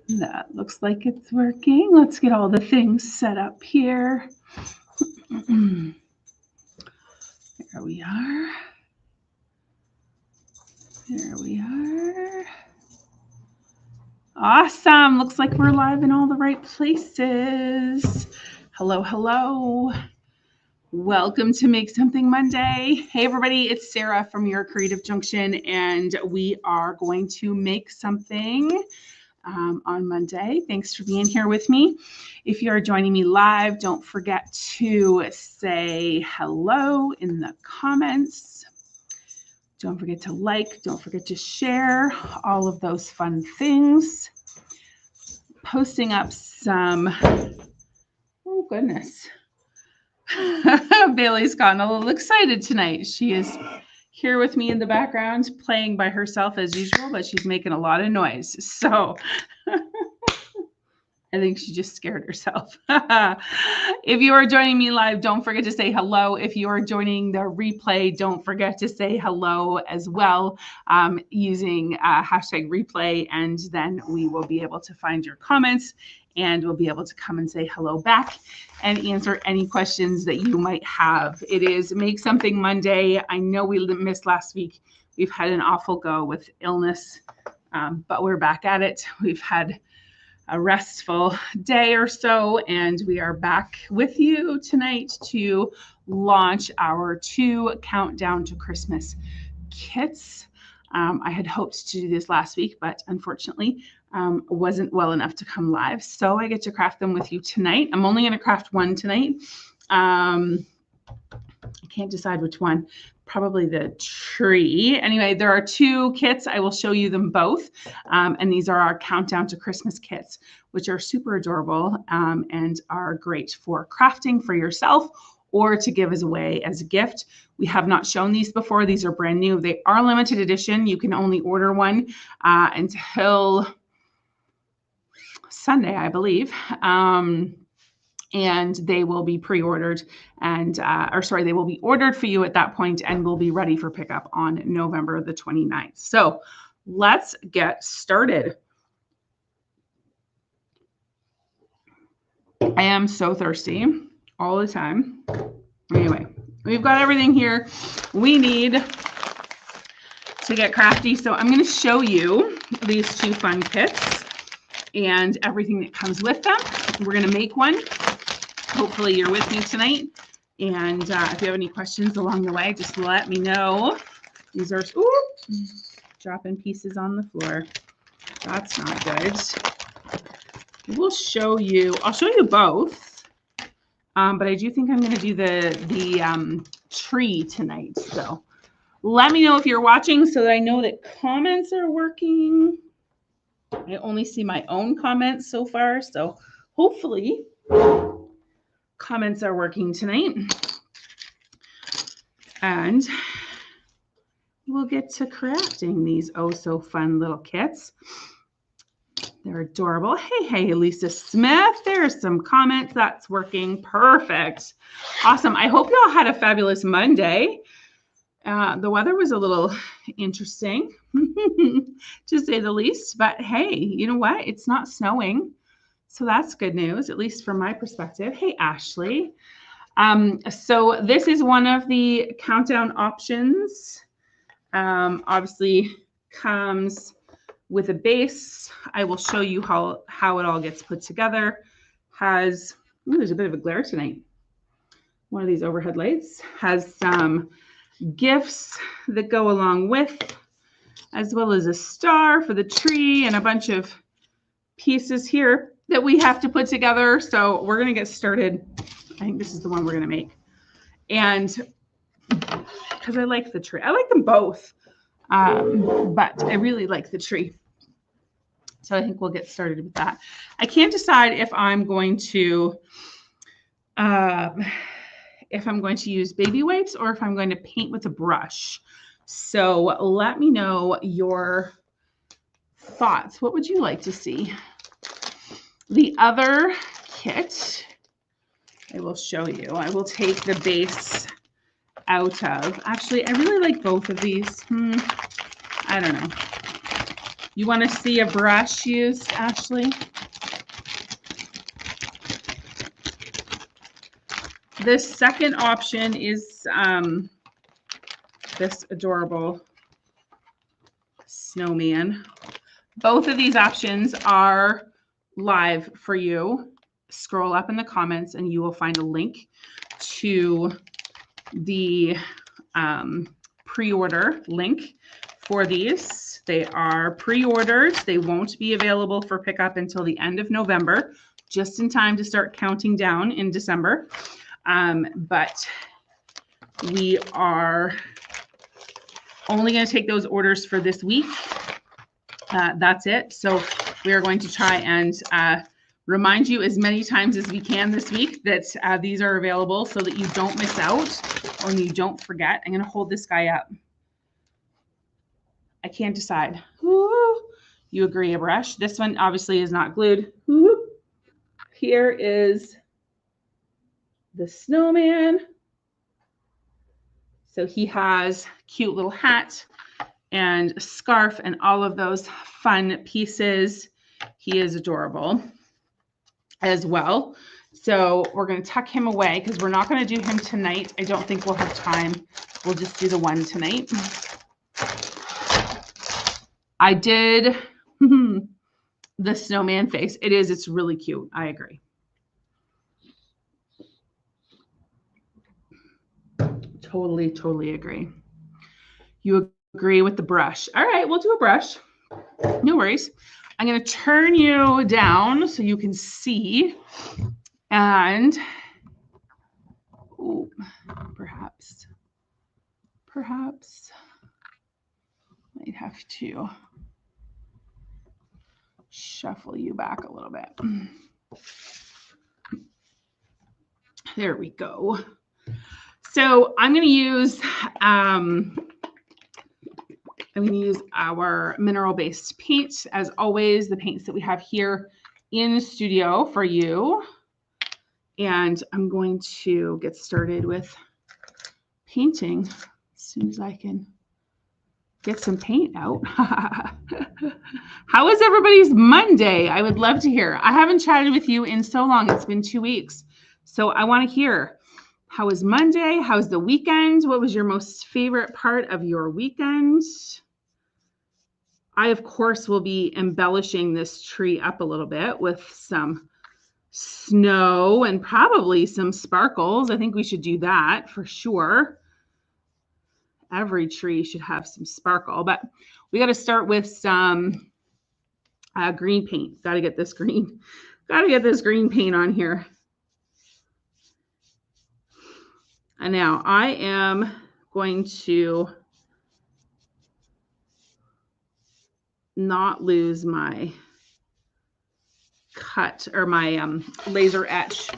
That looks like it's working. Let's get all the things set up here. There we are. There we are. Awesome. Looks like we're live in all the right places. Hello, hello. Welcome to Make Something Monday. Hey, everybody. It's Sarah from Your Creative Junction, and we are going to make something on Monday. Thanks for being here with me. If you are joining me live, don't forget to say hello in the comments. Don't forget to like, don't forget to share, all of those fun things. Posting up some, oh goodness. Bailey's gotten a little excited tonight. She is here with me in the background, playing by herself as usual, but she's making a lot of noise. So I think she just scared herself. If you are joining me live, don't forget to say hello. If you are joining the replay, don't forget to say hello as well, using hashtag replay, and then we will be able to find your comments and we'll be able to come and say hello back and answer any questions that you might have. It is Make Something Monday. I know we missed last week. We've had an awful go with illness, but we're back at it. We've had a restful day or so, and we are back with you tonight to launch our 2 countdown to Christmas kits. I had hoped to do this last week, but unfortunately wasn't well enough to come live, so I get to craft them with you tonight. I'm only going to craft one tonight. I can't decide which one. Probably the tree. Anyway, there are 2 kits. I will show you them both. And these are our Countdown to Christmas kits, which are super adorable and are great for crafting for yourself or to give as away as a gift. We have not shown these before. These are brand new. They are limited edition. You can only order one until Sunday, I believe. And they will be pre-ordered and they will be ordered for you at that point and will be ready for pickup on November the 29th. So let's get started. I am so thirsty all the time. Anyway, we've got everything here we need to get crafty. So I'm going to show you these 2 fun kits and everything that comes with them. We're going to make one. Hopefully you're with me tonight. And if you have any questions along the way, just let me know. These are dropping pieces on the floor. That's not good. I'll show you both. But I do think I'm going to do the tree tonight. So let me know if you're watching so that I know that comments are working. I only see my own comments so far. So hopefully comments are working tonight, and we'll get to crafting these oh so fun little kits. They're adorable. Hey, Lisa Smith. There's some comments. That's working perfect. Awesome. I hope y'all had a fabulous Monday. The weather was a little interesting, to say the least, but hey, you know what? It's not snowing. So that's good news, at least from my perspective. Hey, Ashley. So this is one of the countdown options. Obviously comes with a base. I will show you how it all gets put together. There's a bit of a glare tonight. One of these overhead lights has some gifts that go along with, as well as a star for the tree and a bunch of pieces here that we have to put together. So we're going to get started. I think this is the one we're going to make. And because I like the tree. I like them both. But I really like the tree. So I think we'll get started with that. I can't decide if I'm going to use baby wipes or if I'm going to paint with a brush. So let me know your thoughts. What would you like to see? The other kit, I will show you. I will take the base out of. Actually, I really like both of these. I don't know. You want to see a brush used, Ashley? The second option is this adorable snowman. Both of these options are live for you. Scroll up in the comments and you will find a link to the pre-order link for these. They are pre-ordered. They won't be available for pickup until the end of November, just in time to start counting down in December. But we are only going to take those orders for this week. That's it. So we are going to try and remind you as many times as we can this week that these are available so that you don't miss out or you don't forget. I'm going to hold this guy up. I can't decide. Ooh, you agree, a brush. This one obviously is not glued. Ooh. Here is the snowman. So he has cute little hat and a scarf and all of those fun pieces. He is adorable as well. So we're going to tuck him away because we're not going to do him tonight. I don't think we'll have time. We'll just do the one tonight. I did the snowman face. It's really cute. I agree. Totally agree. You agree with the brush. All right, we'll do a brush. No worries. I'm going to turn you down so you can see. And ooh, perhaps might have to shuffle you back a little bit. There we go. So I'm going to use our mineral-based paint, as always, the paints that we have here in studio for you. And I'm going to get started with painting as soon as I can get some paint out. How was everybody's Monday? I would love to hear. I haven't chatted with you in so long. It's been 2 weeks. So I want to hear, how was Monday? How's the weekend? What was your most favorite part of your weekend? I, of course, will be embellishing this tree up a little bit with some snow and probably some sparkles. I think we should do that for sure. Every tree should have some sparkle, but we got to start with some green paint. Got to get this green paint on here. And now I am going to not lose my cut or my laser etch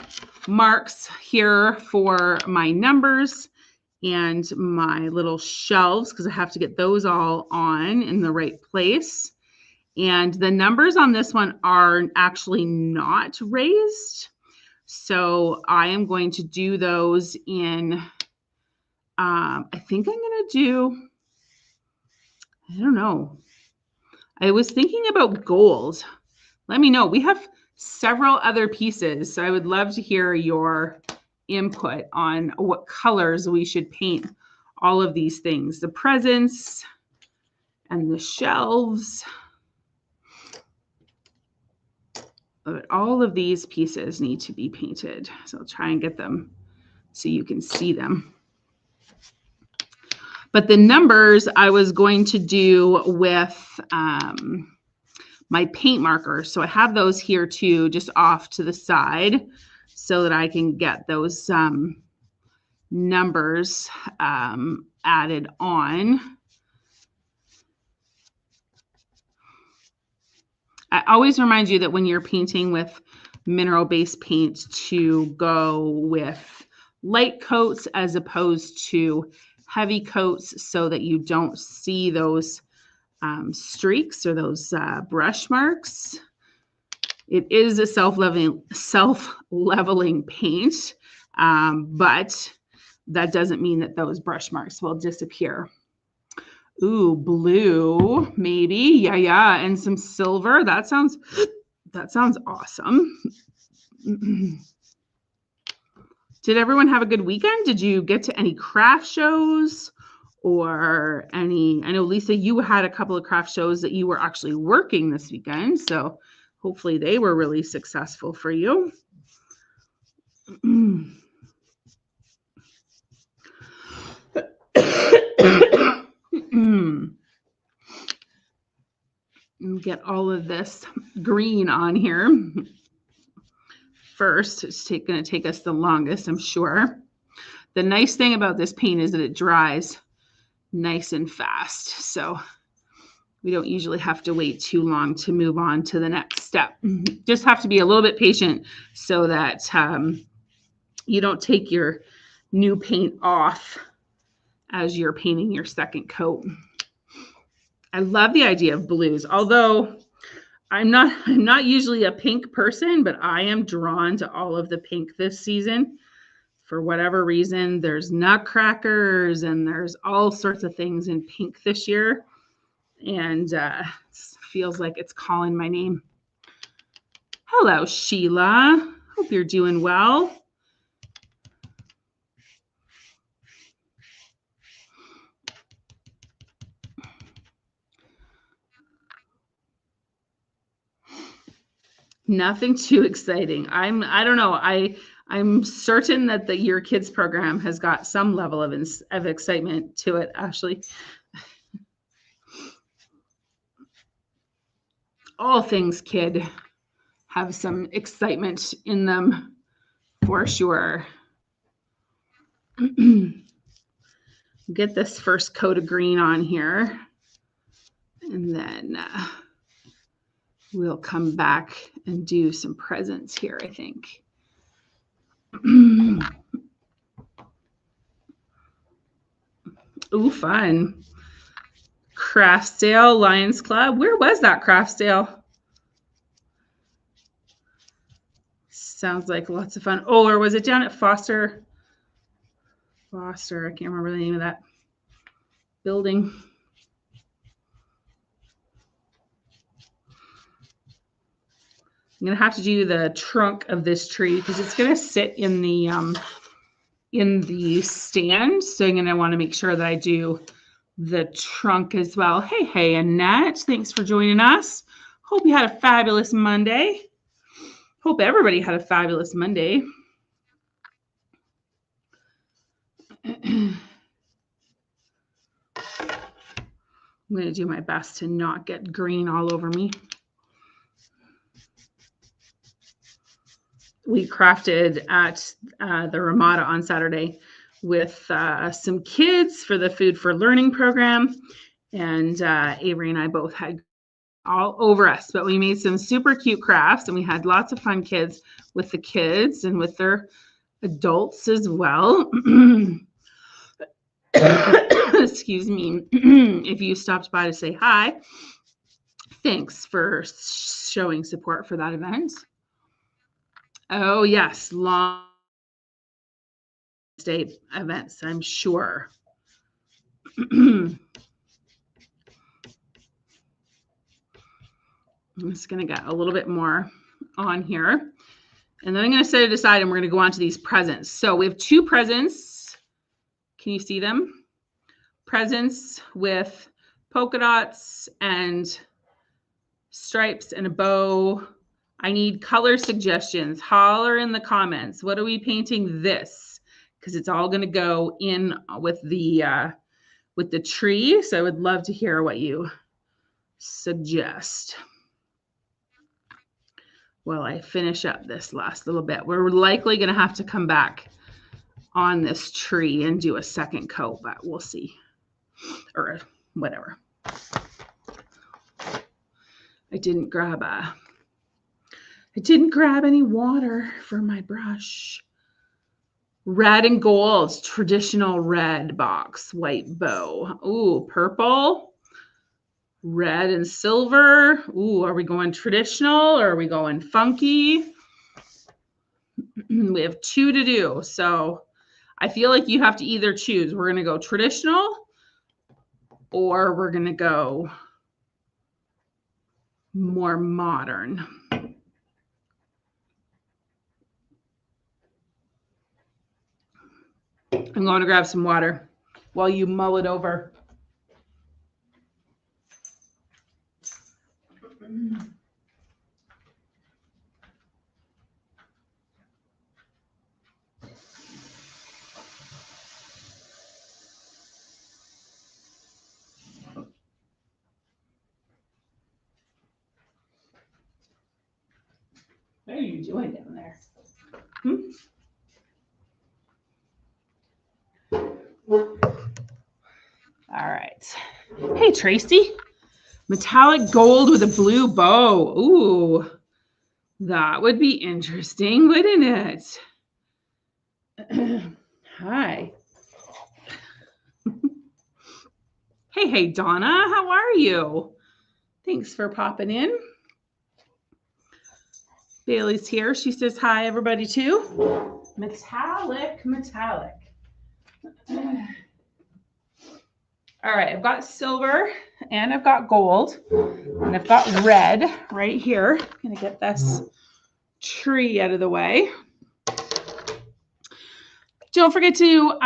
marks here for my numbers and my little shelves, because I have to get those all on in the right place. And the numbers on this one are actually not raised. So I am going to do those in, I think I'm going to do, I don't know. I was thinking about gold. Let me know. We have several other pieces, so I would love to hear your input on what colors we should paint all of these things. The presents and the shelves. But all of these pieces need to be painted. So I'll try and get them so you can see them. But the numbers I was going to do with my paint markers. So I have those here too, just off to the side so that I can get those numbers added on. I always remind you that when you're painting with mineral-based paint to go with light coats as opposed to heavy coats so that you don't see those streaks or those brush marks. It is a self-leveling paint, but that doesn't mean that those brush marks will disappear. Ooh, blue, maybe. Yeah. And some silver. That sounds awesome. Did everyone have a good weekend? Did you get to any craft shows or any? I know, Lisa, you had a couple of craft shows that you were actually working this weekend. So hopefully they were really successful for you. Get all of this green on here first. It's going to take us the longest, I'm sure. The nice thing about this paint is that it dries nice and fast. So we don't usually have to wait too long to move on to the next step. Just have to be a little bit patient so that you don't take your new paint off as you're painting your second coat. I love the idea of blues, although I'm not usually a pink person, but I am drawn to all of the pink this season. For whatever reason, there's nutcrackers and there's all sorts of things in pink this year. And it feels like it's calling my name. Hello, Sheila. Hope you're doing well. Nothing too exciting. I don't know. I'm certain that your kids program has got some level of excitement to it, Ashley. All things kid have some excitement in them for sure. Get this first coat of green on here, and then we'll come back and do some presents here, I think. Ooh, fun. Craftsdale Lions Club. Where was that Craftsdale? Sounds like lots of fun. Oh, or was it down at Foster? I can't remember the name of that building. I'm going to have to do the trunk of this tree because it's going to sit in the stand. So I'm going to want to make sure that I do the trunk as well. Hey, Annette. Thanks for joining us. Hope you had a fabulous Monday. Hope everybody had a fabulous Monday. I'm going to do my best to not get green all over me. We crafted at the Ramada on Saturday with some kids for the Food for Learning program. And Avery and I both had all over us, but we made some super cute crafts and we had lots of fun kids with the kids and with their adults as well. Excuse me. If you stopped by to say hi, thanks for showing support for that event. Oh, yes. Long state events, I'm sure. I'm just going to get a little bit more on here. And then I'm going to set it aside and we're going to go on to these presents. So we have two presents. Can you see them? Presents with polka dots and stripes and a bow. I need color suggestions. Holler in the comments. What are we painting this? Because it's all going to go in with the tree. So I would love to hear what you suggest. While I finish up this last little bit, we're likely going to have to come back on this tree and do a second coat, but we'll see. Or whatever. I didn't grab any water for my brush. Red and gold, traditional red box, white bow. Ooh, purple, red and silver. Ooh, are we going traditional or are we going funky? We have two to do. So I feel like you have to either choose. We're going to go traditional or we're going to go more modern. I'm going to grab some water while you mull it over. What are you doing down there? All right. Hey, Tracy. Metallic gold with a blue bow. Ooh, that would be interesting, wouldn't it? Hi. Hey, Donna. How are you? Thanks for popping in. Bailey's here. She says hi, everybody, too. Metallic. All right, I've got silver and I've got gold and I've got red right here. I'm going to get this tree out of the way. Don't forget to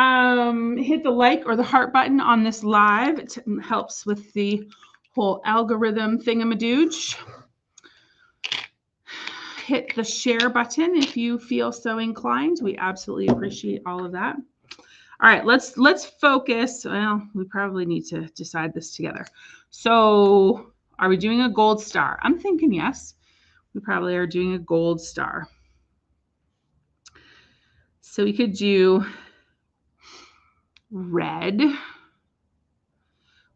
hit the like or the heart button on this live. It helps with the whole algorithm thingamadooch. Hit the share button if you feel so inclined. We absolutely appreciate all of that. All right, let's focus. Well, we probably need to decide this together. So are we doing a gold star? I'm thinking yes. We probably are doing a gold star. So we could do red.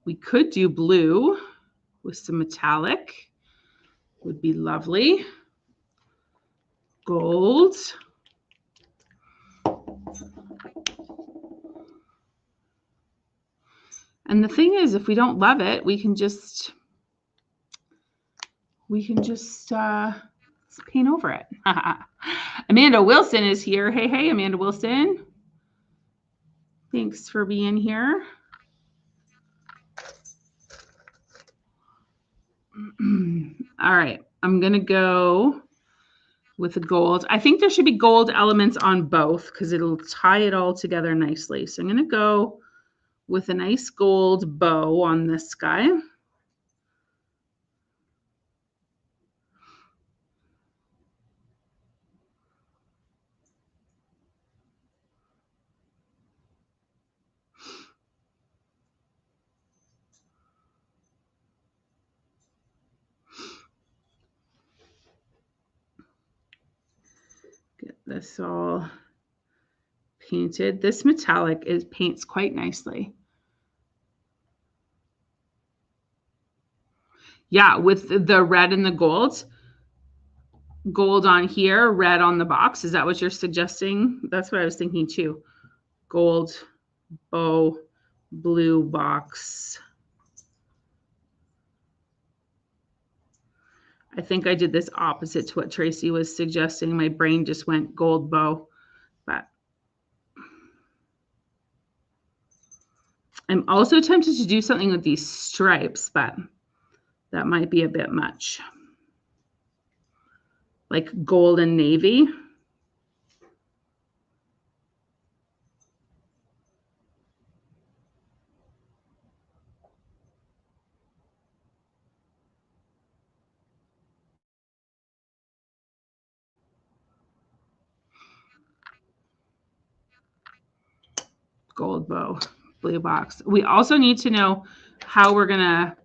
We could do blue with some metallic. Would be lovely. Gold. And the thing is, if we don't love it, we can just paint over it. Amanda Wilson is here. Hey, Amanda Wilson. Thanks for being here. All right, I'm gonna go with the gold. I think there should be gold elements on both because it'll tie it all together nicely. So I'm gonna go with a nice gold bow on this guy. Get this all painted. This metallic paints quite nicely. Yeah, with the red and the gold. Gold on here, red on the box. Is that what you're suggesting? That's what I was thinking too. Gold, bow, blue box. I think I did this opposite to what Tracy was suggesting. My brain just went gold bow, but I'm also tempted to do something with these stripes, but that might be a bit much. Like gold and navy. Gold bow, blue box. We also need to know how we're gonna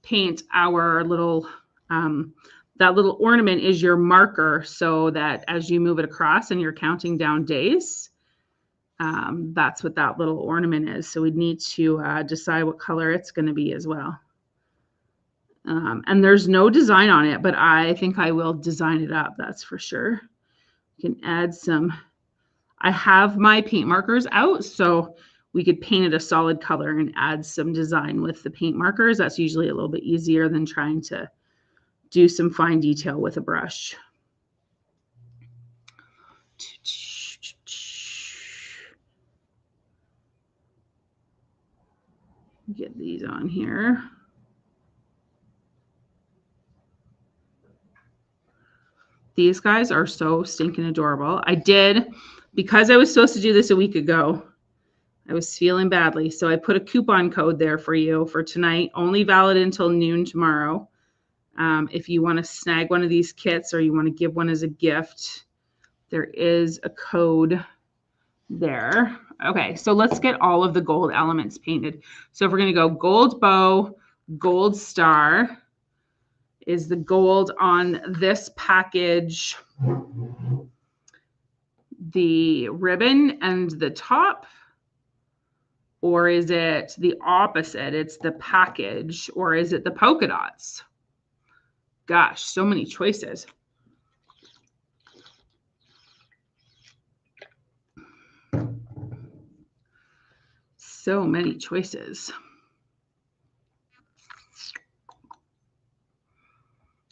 paint our little, that little ornament is your marker so that as you move it across and you're counting down days, that's what that little ornament is. So we need to decide what color it's gonna be as well. And there's no design on it, but I think I will design it up, that's for sure. You can add some, I have my paint markers out, so we could paint it a solid color and add some design with the paint markers. That's usually a little bit easier than trying to do some fine detail with a brush. Get these on here. These guys are so stinking adorable. Because I was supposed to do this a week ago, I was feeling badly. So I put a coupon code there for you for tonight, only valid until noon tomorrow. If you want to snag one of these kits or you want to give one as a gift, there is a code there. Okay, so let's get all of the gold elements painted. So if we're going to go gold bow, gold star is the gold on this package, the ribbon and the top, or is it the opposite? It's the package, or is it the polka dots? Gosh, so many choices. So many choices.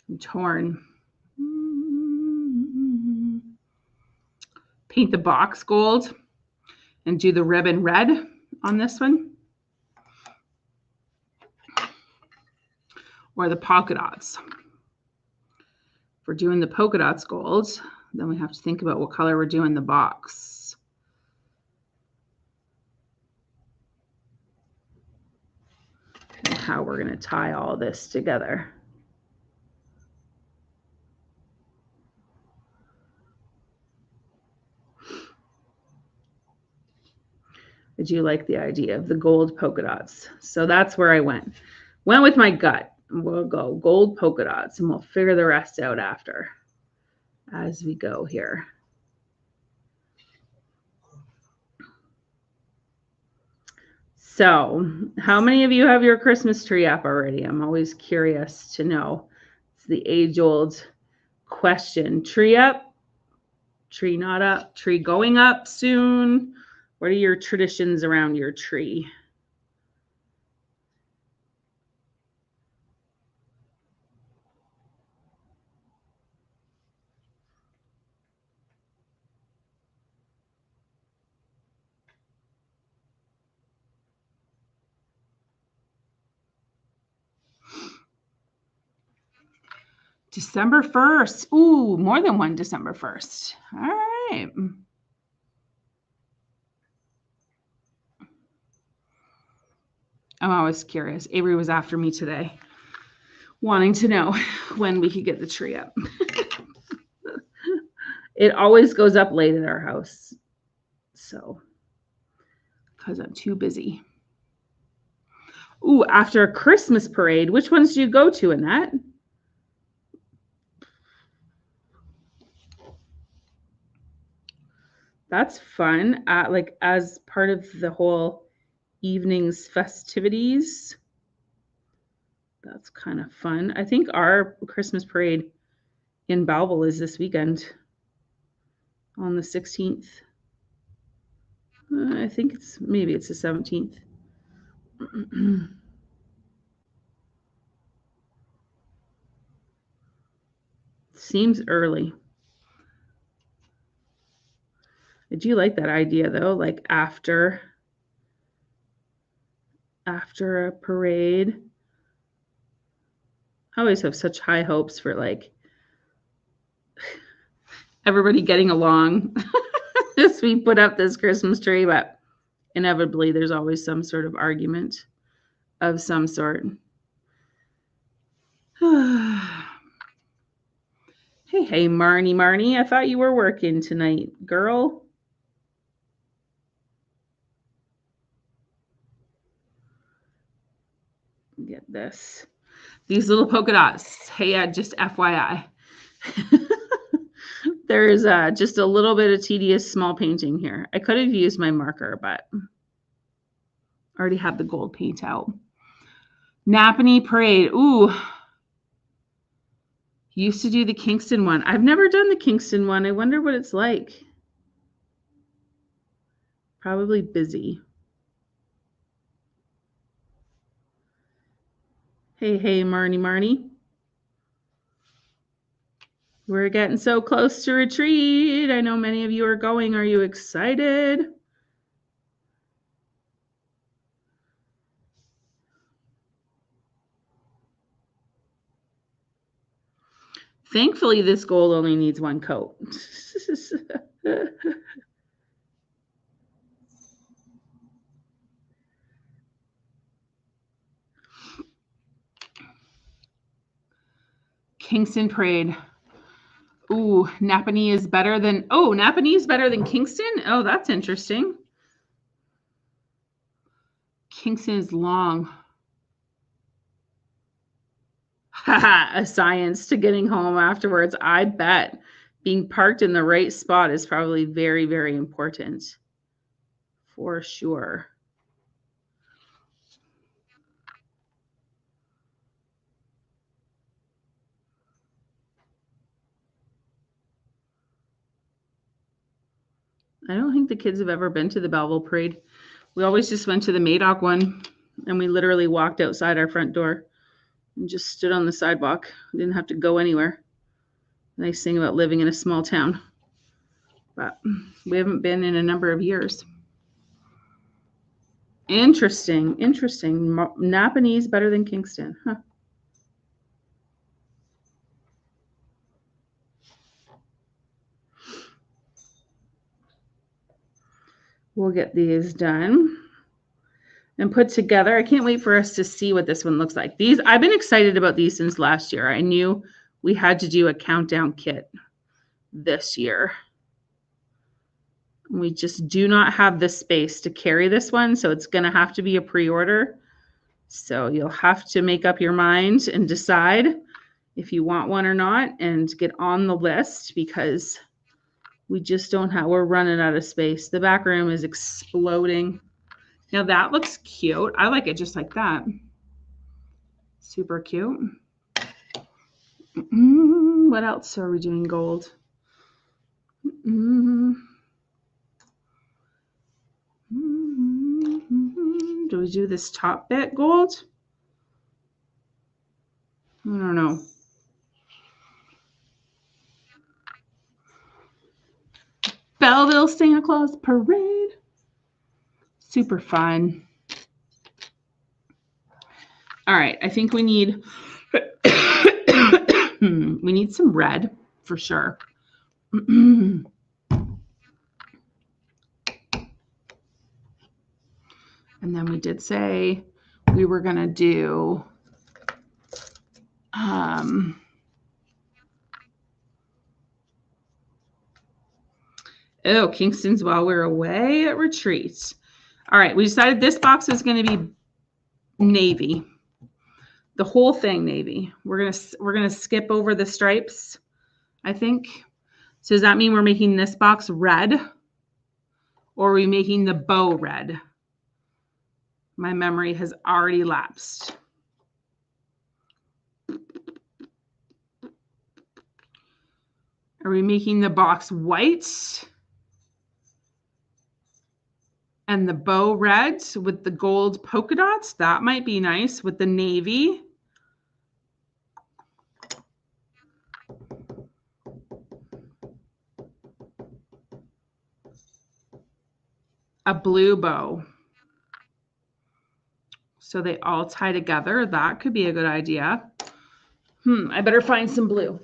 I'm torn. Paint the box gold and do the ribbon red on this one. Or the polka dots. If we're doing the polka dots gold, then we have to think about what color we're doing the box. And how we're going to tie all this together. I do like the idea of the gold polka dots. So that's where I went. Went with my gut. We'll go gold polka dots and we'll figure the rest out after as we go here. So how many of you have your Christmas tree up already? I'm always curious to know. It's the age-old question. Tree up? Tree not up? Tree going up soon? What are your traditions around your tree? December 1st. Ooh, more than one December 1st. All right. I'm always curious. Avery was after me today, wanting to know when we could get the tree up. It always goes up late at our house. So, because I'm too busy. Ooh, after a Christmas parade, which ones do you go to, Annette? That's fun. Like as part of the whole evening's festivities. That's kind of fun. I think our Christmas parade in Belleville is this weekend on the 16th. I think maybe it's the 17th. Seems early. I do like that idea though, like after a parade. I always have such high hopes for like everybody getting along as we put up this Christmas tree, but inevitably there's always some sort of argument of some sort. Hey, Marnie, I thought you were working tonight, girl. Get this. These little polka dots. Hey, just FYI. There's just a little bit of tedious small painting here. I could have used my marker, but I already have the gold paint out. Napanee Parade. Ooh. Used to do the Kingston one. I've never done the Kingston one. I wonder what it's like. Probably busy. Hey, Marnie. We're getting so close to retreat. I know many of you are going. Are you excited? Thankfully, this gold only needs one coat. Kingston Parade. Ooh, Napanee is better than, Napanee is better than Kingston? Oh, that's interesting. Kingston is long. Haha, a science to getting home afterwards. I bet being parked in the right spot is probably very, very important. For sure. I don't think the kids have ever been to the Belleville Parade. We always just went to the Madoc one, and we literally walked outside our front door and just stood on the sidewalk. We didn't have to go anywhere. Nice thing about living in a small town. But we haven't been in a number of years. Interesting. Napanee is better than Kingston. Huh. We'll get these done and put together. I can't wait for us to see what this one looks like. I've been excited about these since last year. I knew we had to do a countdown kit this year. We just do not have the space to carry this one, so it's going to have to be a pre-order. So you'll have to make up your mind and decide if you want one or not and get on the list, because we just don't have, we're running out of space. The back room is exploding. Now that looks cute. I like it just like that. Super cute. What else are we doing gold? Do we do this top bit gold? I don't know. Belleville Santa Claus Parade. Super fun. All right, I think we need we need some red for sure. And then we did say we were going to do Kingston's while we're away at retreat. All right, we decided this box is going to be navy. The whole thing navy. We're gonna skip over the stripes, I think. So does that mean we're making this box red? Or are we making the bow red? My memory has already lapsed. Are we making the box white and the bow red with the gold polka dots? That might be nice with the navy. A blue bow. So they all tie together. That could be a good idea. I better find some blue.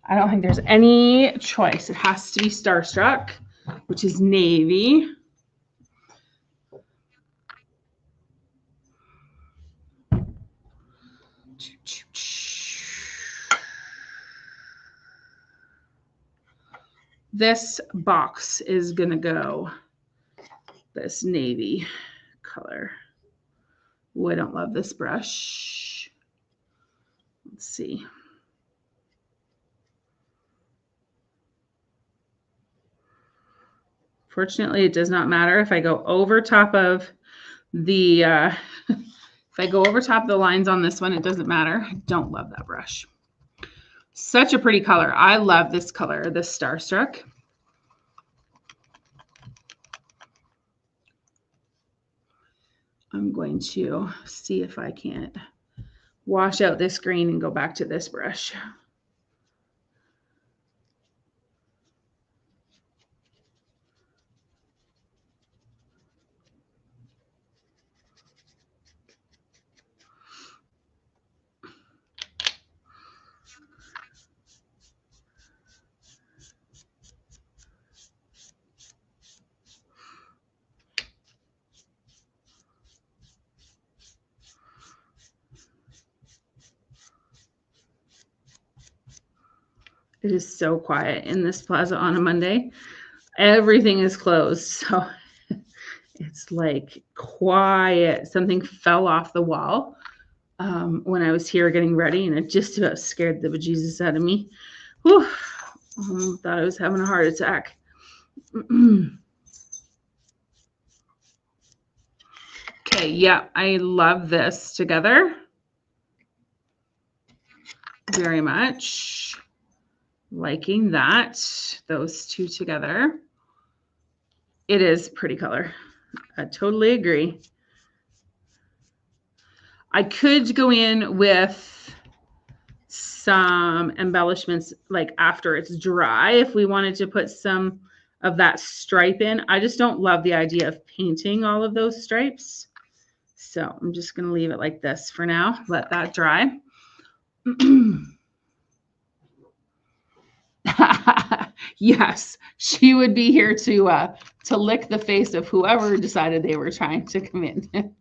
I don't think there's any choice. It has to be Starstruck, which is navy. This box is going to go this navy color. Oh, I don't love this brush. Let's see. Fortunately, it does not matter if I go over top of the if I go over top of the lines on this one, it doesn't matter. I don't love that brush. Such a pretty color. I love this color, this Starstruck. I'm going to see if I can't wash out this green and go back to this brush. It is so quiet in this plaza on a Monday. Everything is closed. So it's like quiet. Something fell off the wall when I was here getting ready, and it just about scared the bejesus out of me. Whew. Thought I was having a heart attack. Okay, yeah, I love this together very much. Liking that, those two together. It is pretty color. I totally agree. I could go in with some embellishments like after it's dry if we wanted to put some of that stripe in. I just don't love the idea of painting all of those stripes. So I'm just going to leave it like this for now. Let that dry. Yes, she would be here to lick the face of whoever decided they were trying to come in.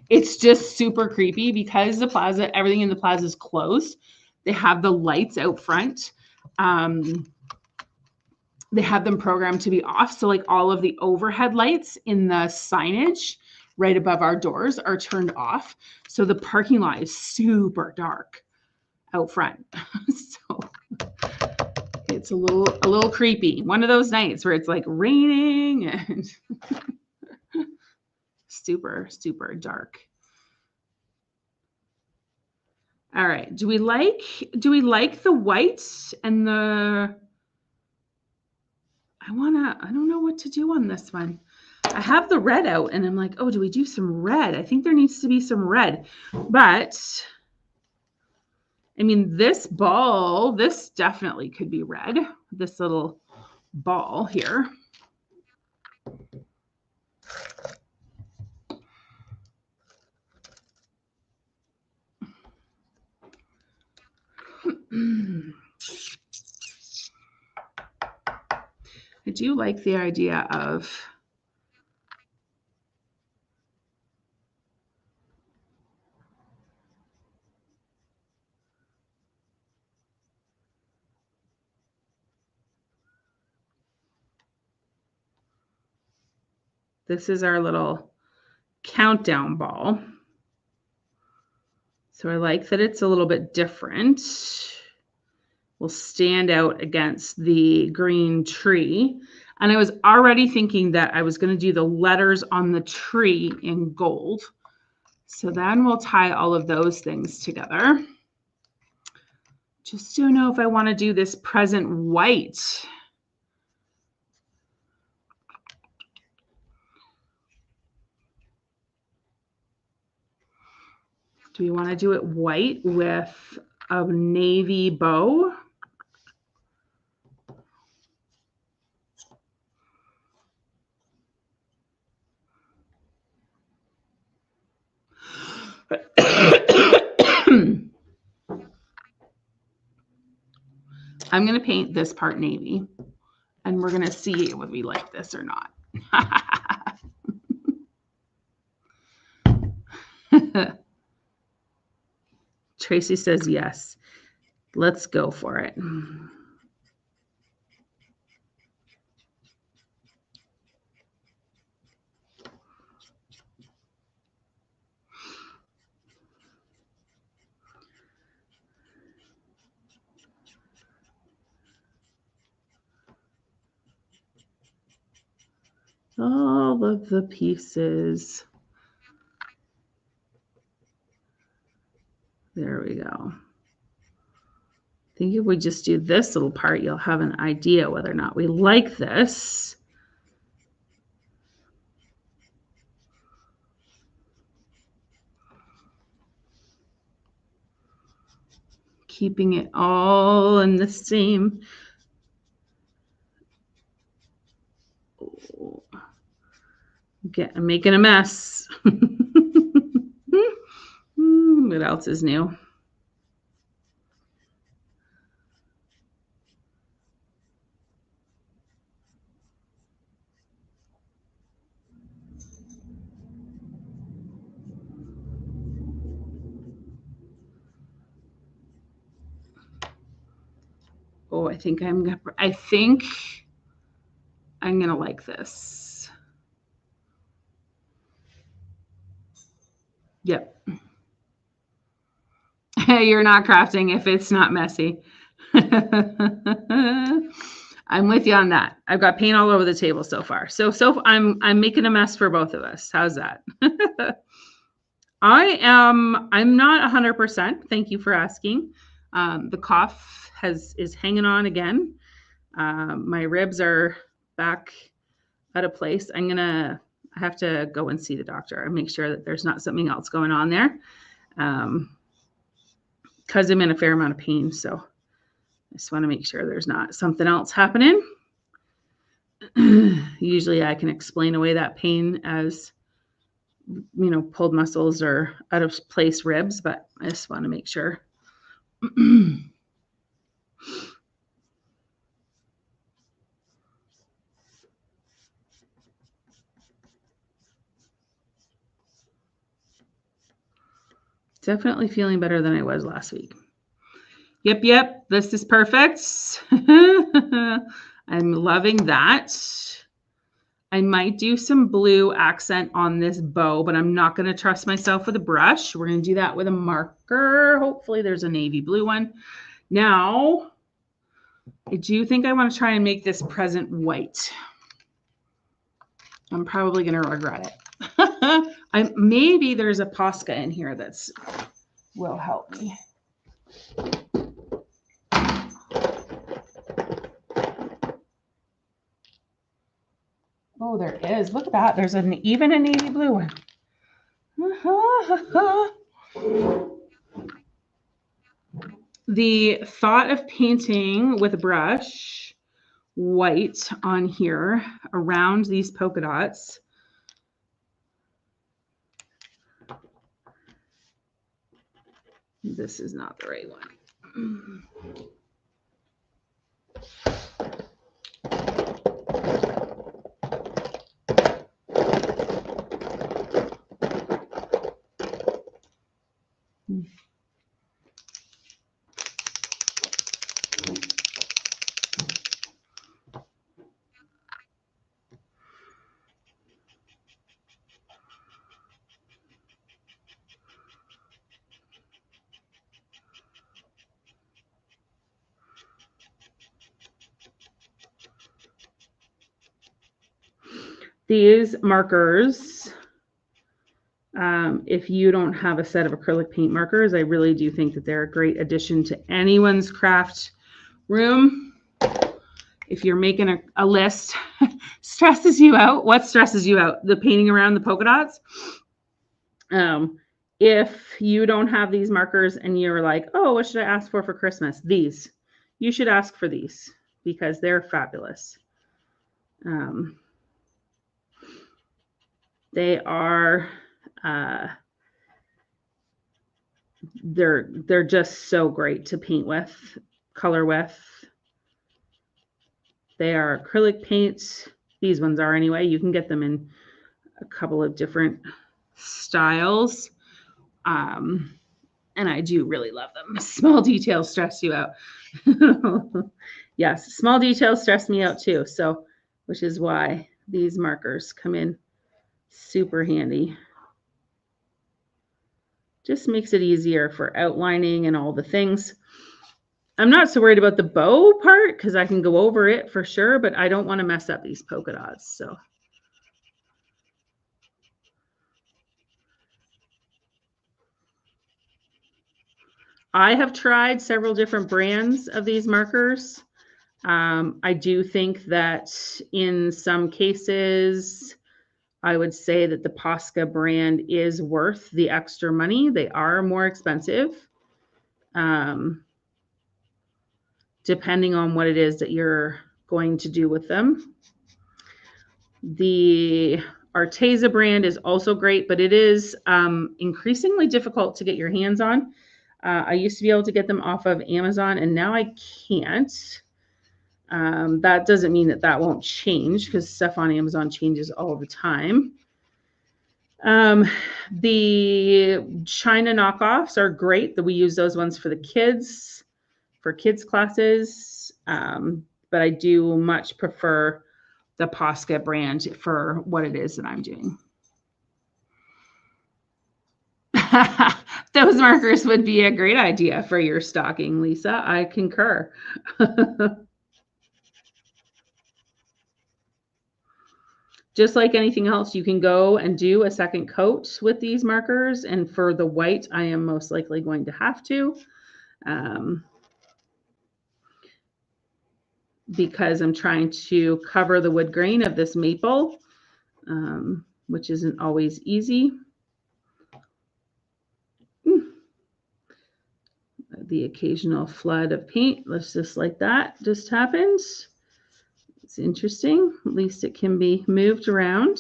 It's just super creepy because the plaza, everything in the plaza is closed. They have the lights out front. They have them programmed to be off. So like all of the overhead lights in the signage right above our doors are turned off. So the parking lot is super dark out front. So it's a little creepy. One of those nights where it's like raining and super, super dark. All right. Do we like the white and the I don't know what to do on this one. I have the red out and I'm like, oh, do we do some red? I think there needs to be some red. But I mean, this ball, this definitely could be red. This little ball here. I do like the idea of this is our little countdown ball. So I like that it's a little bit different. Will stand out against the green tree. And I was already thinking that I was going to do the letters on the tree in gold. So then we'll tie all of those things together. Just don't know if I want to do this present white. Do we want to do it white with a navy bow? I'm going to paint this part navy, and we're going to see if we like this or not. Tracy says yes. Let's go for it. All of the pieces. There we go. I think if we just do this little part, you'll have an idea whether or not we like this. Keeping it all in the same. I'm making a mess. What else is new? Oh, I think I'm gonna like this. Yep. You're not crafting if it's not messy. I'm with you on that. I've got paint all over the table so far. So I'm making a mess for both of us. How's that? I'm not 100%. Thank you for asking. The cough is hanging on again. My ribs are back at a place. I have to go and see the doctor and make sure that there's not something else going on there. Because I'm in a fair amount of pain, so I just want to make sure there's not something else happening. Usually I can explain away that pain as, pulled muscles or out of place ribs, but I just want to make sure. Definitely feeling better than I was last week. Yep, this is perfect. I'm loving that. I might do some blue accent on this bow, but I'm not going to trust myself with a brush. We're going to do that with a marker. Hopefully there's a navy blue one. Now, I do think I want to try and make this present white. I'm probably going to regret it. Maybe there's a Posca in here that's will help me. Oh, there is. Look at that. There's even a navy blue one. The thought of painting with a brush white on here around these polka dots. This is not the right one. These markers, if you don't have a set of acrylic paint markers, I really do think that they're a great addition to anyone's craft room. If you're making a list, stresses you out. What stresses you out? The painting around the polka dots. If you don't have these markers and you're like, oh, what should I ask for Christmas? These. You should ask for these because they're fabulous. They are, they're just so great to paint with, color with. They are acrylic paints. These ones are anyway. You can get them in a couple of different styles. And I do really love them. Small details stress you out. Yes, small details stress me out too. So, which is why these markers come in super handy. Just makes it easier for outlining and all the things. I'm not so worried about the bow part because I can go over it for sure, but I don't want to mess up these polka dots. So I have tried several different brands of these markers. I do think that in some cases, I would say that the Posca brand is worth the extra money. They are more expensive, depending on what it is that you're going to do with them. The Arteza brand is also great, but it is increasingly difficult to get your hands on. I used to be able to get them off of Amazon, and now I can't. That doesn't mean that won't change because stuff on Amazon changes all the time. The China knockoffs are great. We use those ones for the kids for kids classes, but I do much prefer the Posca brand for what it is that I'm doing. Those markers would be a great idea for your stocking, Lisa. I concur. Just like anything else, you can go and do a second coat with these markers. And for the white, I am most likely going to have to, because I'm trying to cover the wood grain of this maple, which isn't always easy. The occasional flood of paint, let's just like that, just happens. It's interesting. At least it can be moved around.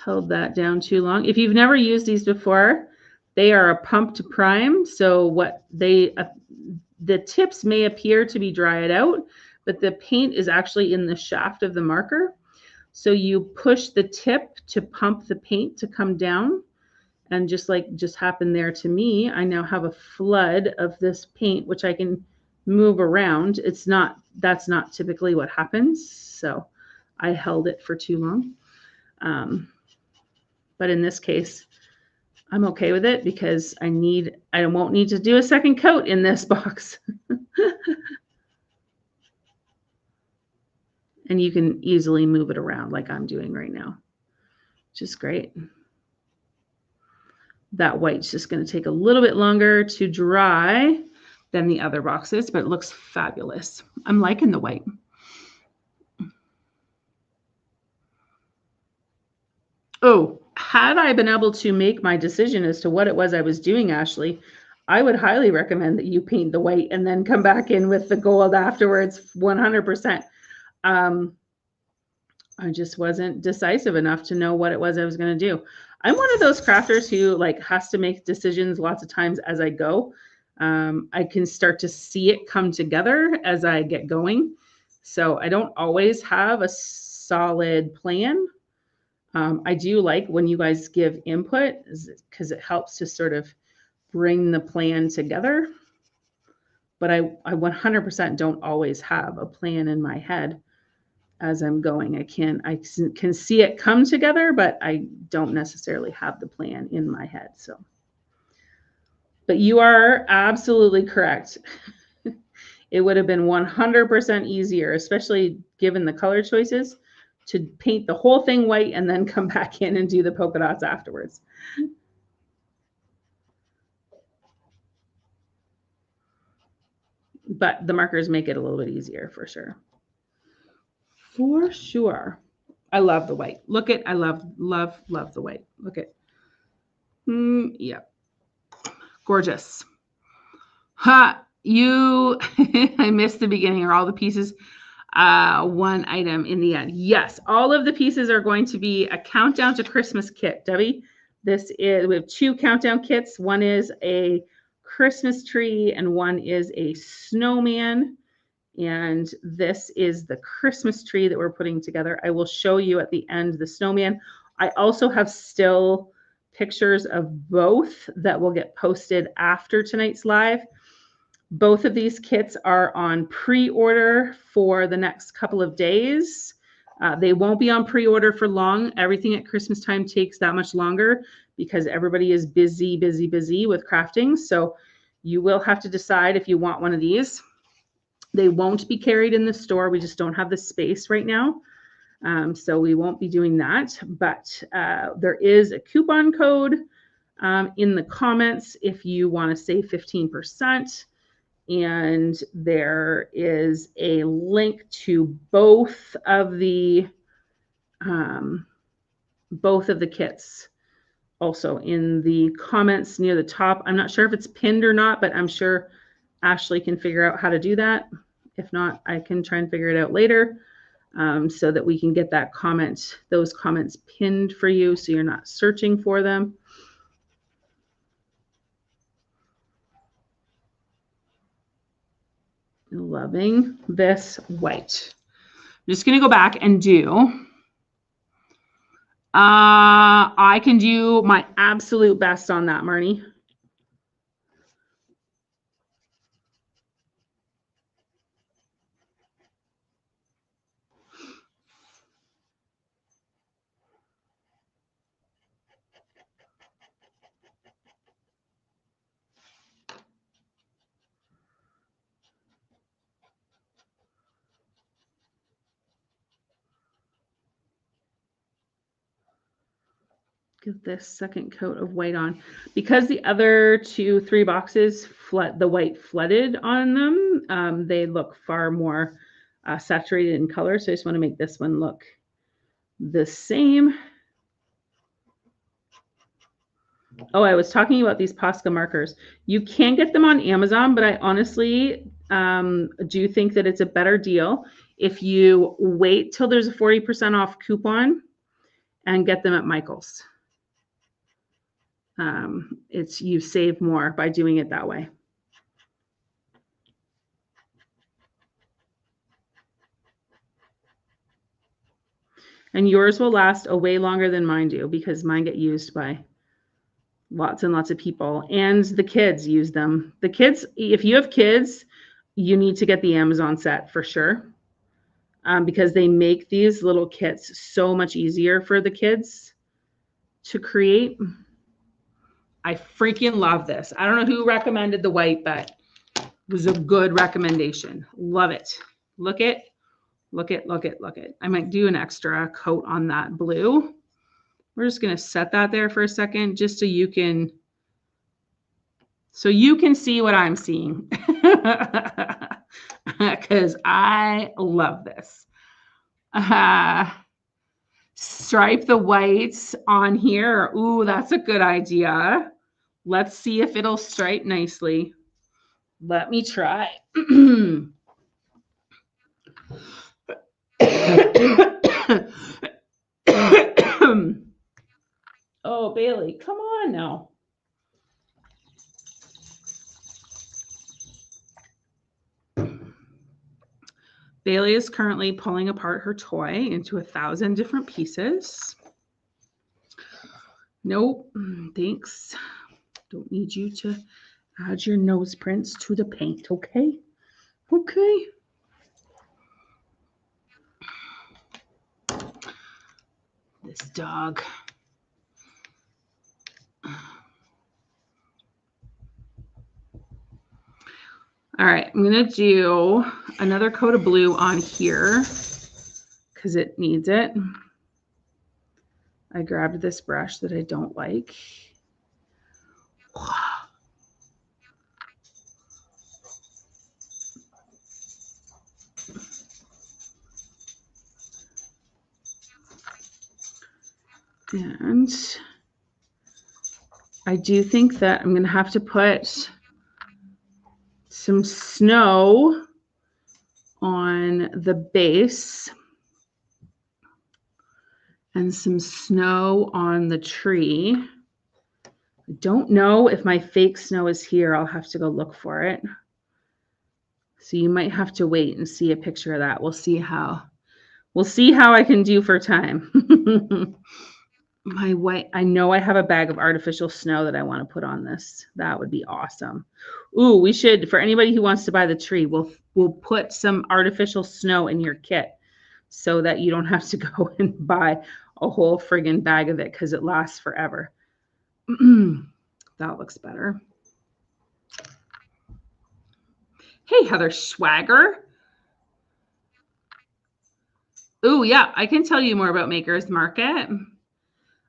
Held that down too long. If you've never used these before, they are a pump to prime. So what they, the tips may appear to be dried out, but the paint is actually in the shaft of the marker. So you push the tip to pump the paint to come down. And just like just happened there to me, I now have a flood of this paint, which I can move around. It's not, that's not typically what happens. So I held it for too long. But in this case, I'm okay with it because I won't need to do a second coat in this box. And you can easily move it around like I'm doing right now, which is great. That white's just going to take a little bit longer to dry than the other boxes, but it looks fabulous. I'm liking the white. Oh, had I been able to make my decision as to what it was I was doing, Ashley, I would highly recommend that you paint the white and then come back in with the gold afterwards, 100%. I just wasn't decisive enough to know what it was I was going to do. I'm one of those crafters who like has to make decisions lots of times as I go. I can start to see it come together as I get going. So I don't always have a solid plan. I do like when you guys give input because it helps to sort of bring the plan together. But I 100% don't always have a plan in my head as I'm going. I can see it come together, but I don't necessarily have the plan in my head. So, but you are absolutely correct. It would have been 100% easier, especially given the color choices, to paint the whole thing white and then come back in and do the polka dots afterwards. But the markers make it a little bit easier for sure. For sure. I love the white. Look at, I love the white. Look at, yeah. Gorgeous. Ha, you, I missed the beginning. Are all the pieces one item in the end? Yes, all of the pieces are going to be a countdown to Christmas kit, Debbie. This is, we have 2 countdown kits. One is a Christmas tree and one is a snowman. And this is the Christmas tree that we're putting together. I will show you at the end the snowman. I also have still pictures of both that will get posted after tonight's live. Both of these kits are on pre-order for the next couple of days. They won't be on pre-order for long. Everything at Christmas time takes that much longer because everybody is busy with crafting. So you will have to decide if you want one of these. They won't be carried in the store. We just don't have the space right now. So we won't be doing that. But there is a coupon code in the comments if you want to save 15%. And there is a link to both of the kits also in the comments near the top. I'm not sure if it's pinned or not, but I'm sure Ashley can figure out how to do that. If not, I can try and figure it out later so that we can get those comments pinned for you so you're not searching for them. Loving this white. I'm just going to go back and do. I can do my absolute best on that, Marnie. Get this second coat of white on. Because the other 2-3 boxes the white flooded on them, they look far more saturated in color. So I just want to make this one look the same. Oh, I was talking about these Posca markers. You can get them on Amazon, but I honestly do think that it's a better deal if you wait till there's a 40% off coupon and get them at Michael's. You save more by doing it that way. And yours will last a way longer than mine do because mine get used by lots and lots of people, and the kids use them. The kids, if you have kids, you need to get the Amazon set for sure, because they make these little kits so much easier for the kids to create. I freaking love this. I don't know who recommended the white, but it was a good recommendation. Love it. Look it. I might do an extra coat on that blue. We're just going to set that there for a second just so you can see what I'm seeing. Because I love this. Stripe the whites on here. Ooh, that's a good idea. Let's see if it'll stripe nicely. Let me try. Oh, Bailey, come on now. Bailey is currently pulling apart her toy into 1,000 different pieces. Nope, thanks. Don't need you to add your nose prints to the paint, okay? Okay. This dog. All right, I'm going to do another coat of blue on here because it needs it. I grabbed this brush that I don't like. And I do think that I'm going to have to put some snow on the base and some snow on the tree. I don't know if my fake snow is here. I'll have to go look for it. So you might have to wait and see a picture of that. We'll see how I can do for time. My white, I know I have a bag of artificial snow that I want to put on this. That would be awesome. Ooh, we should, for anybody who wants to buy the tree, we'll put some artificial snow in your kit so that you don't have to go and buy a whole friggin' bag of it because it lasts forever. That looks better. Hey, Heather Swagger. Ooh, yeah, I can tell you more about Maker's Market.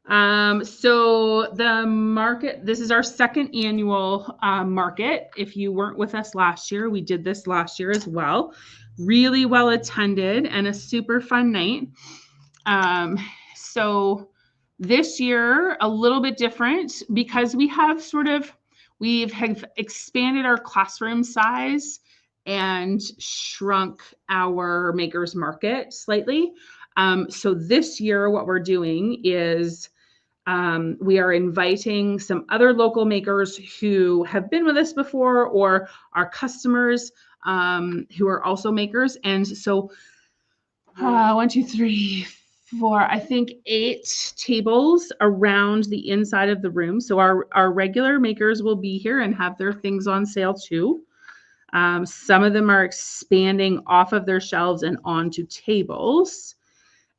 So the market, this is our second annual market. If you weren't with us last year, we did this last year as well. Really well attended and a super fun night. So this year, a little bit different because we have expanded our classroom size and shrunk our Maker's Market slightly. So this year, what we're doing is we are inviting some other local makers who have been with us before or are customers who are also makers. And so 1, 2, 3, 4, I think 8 tables around the inside of the room. So our regular makers will be here and have their things on sale too. Some of them are expanding off of their shelves and onto tables.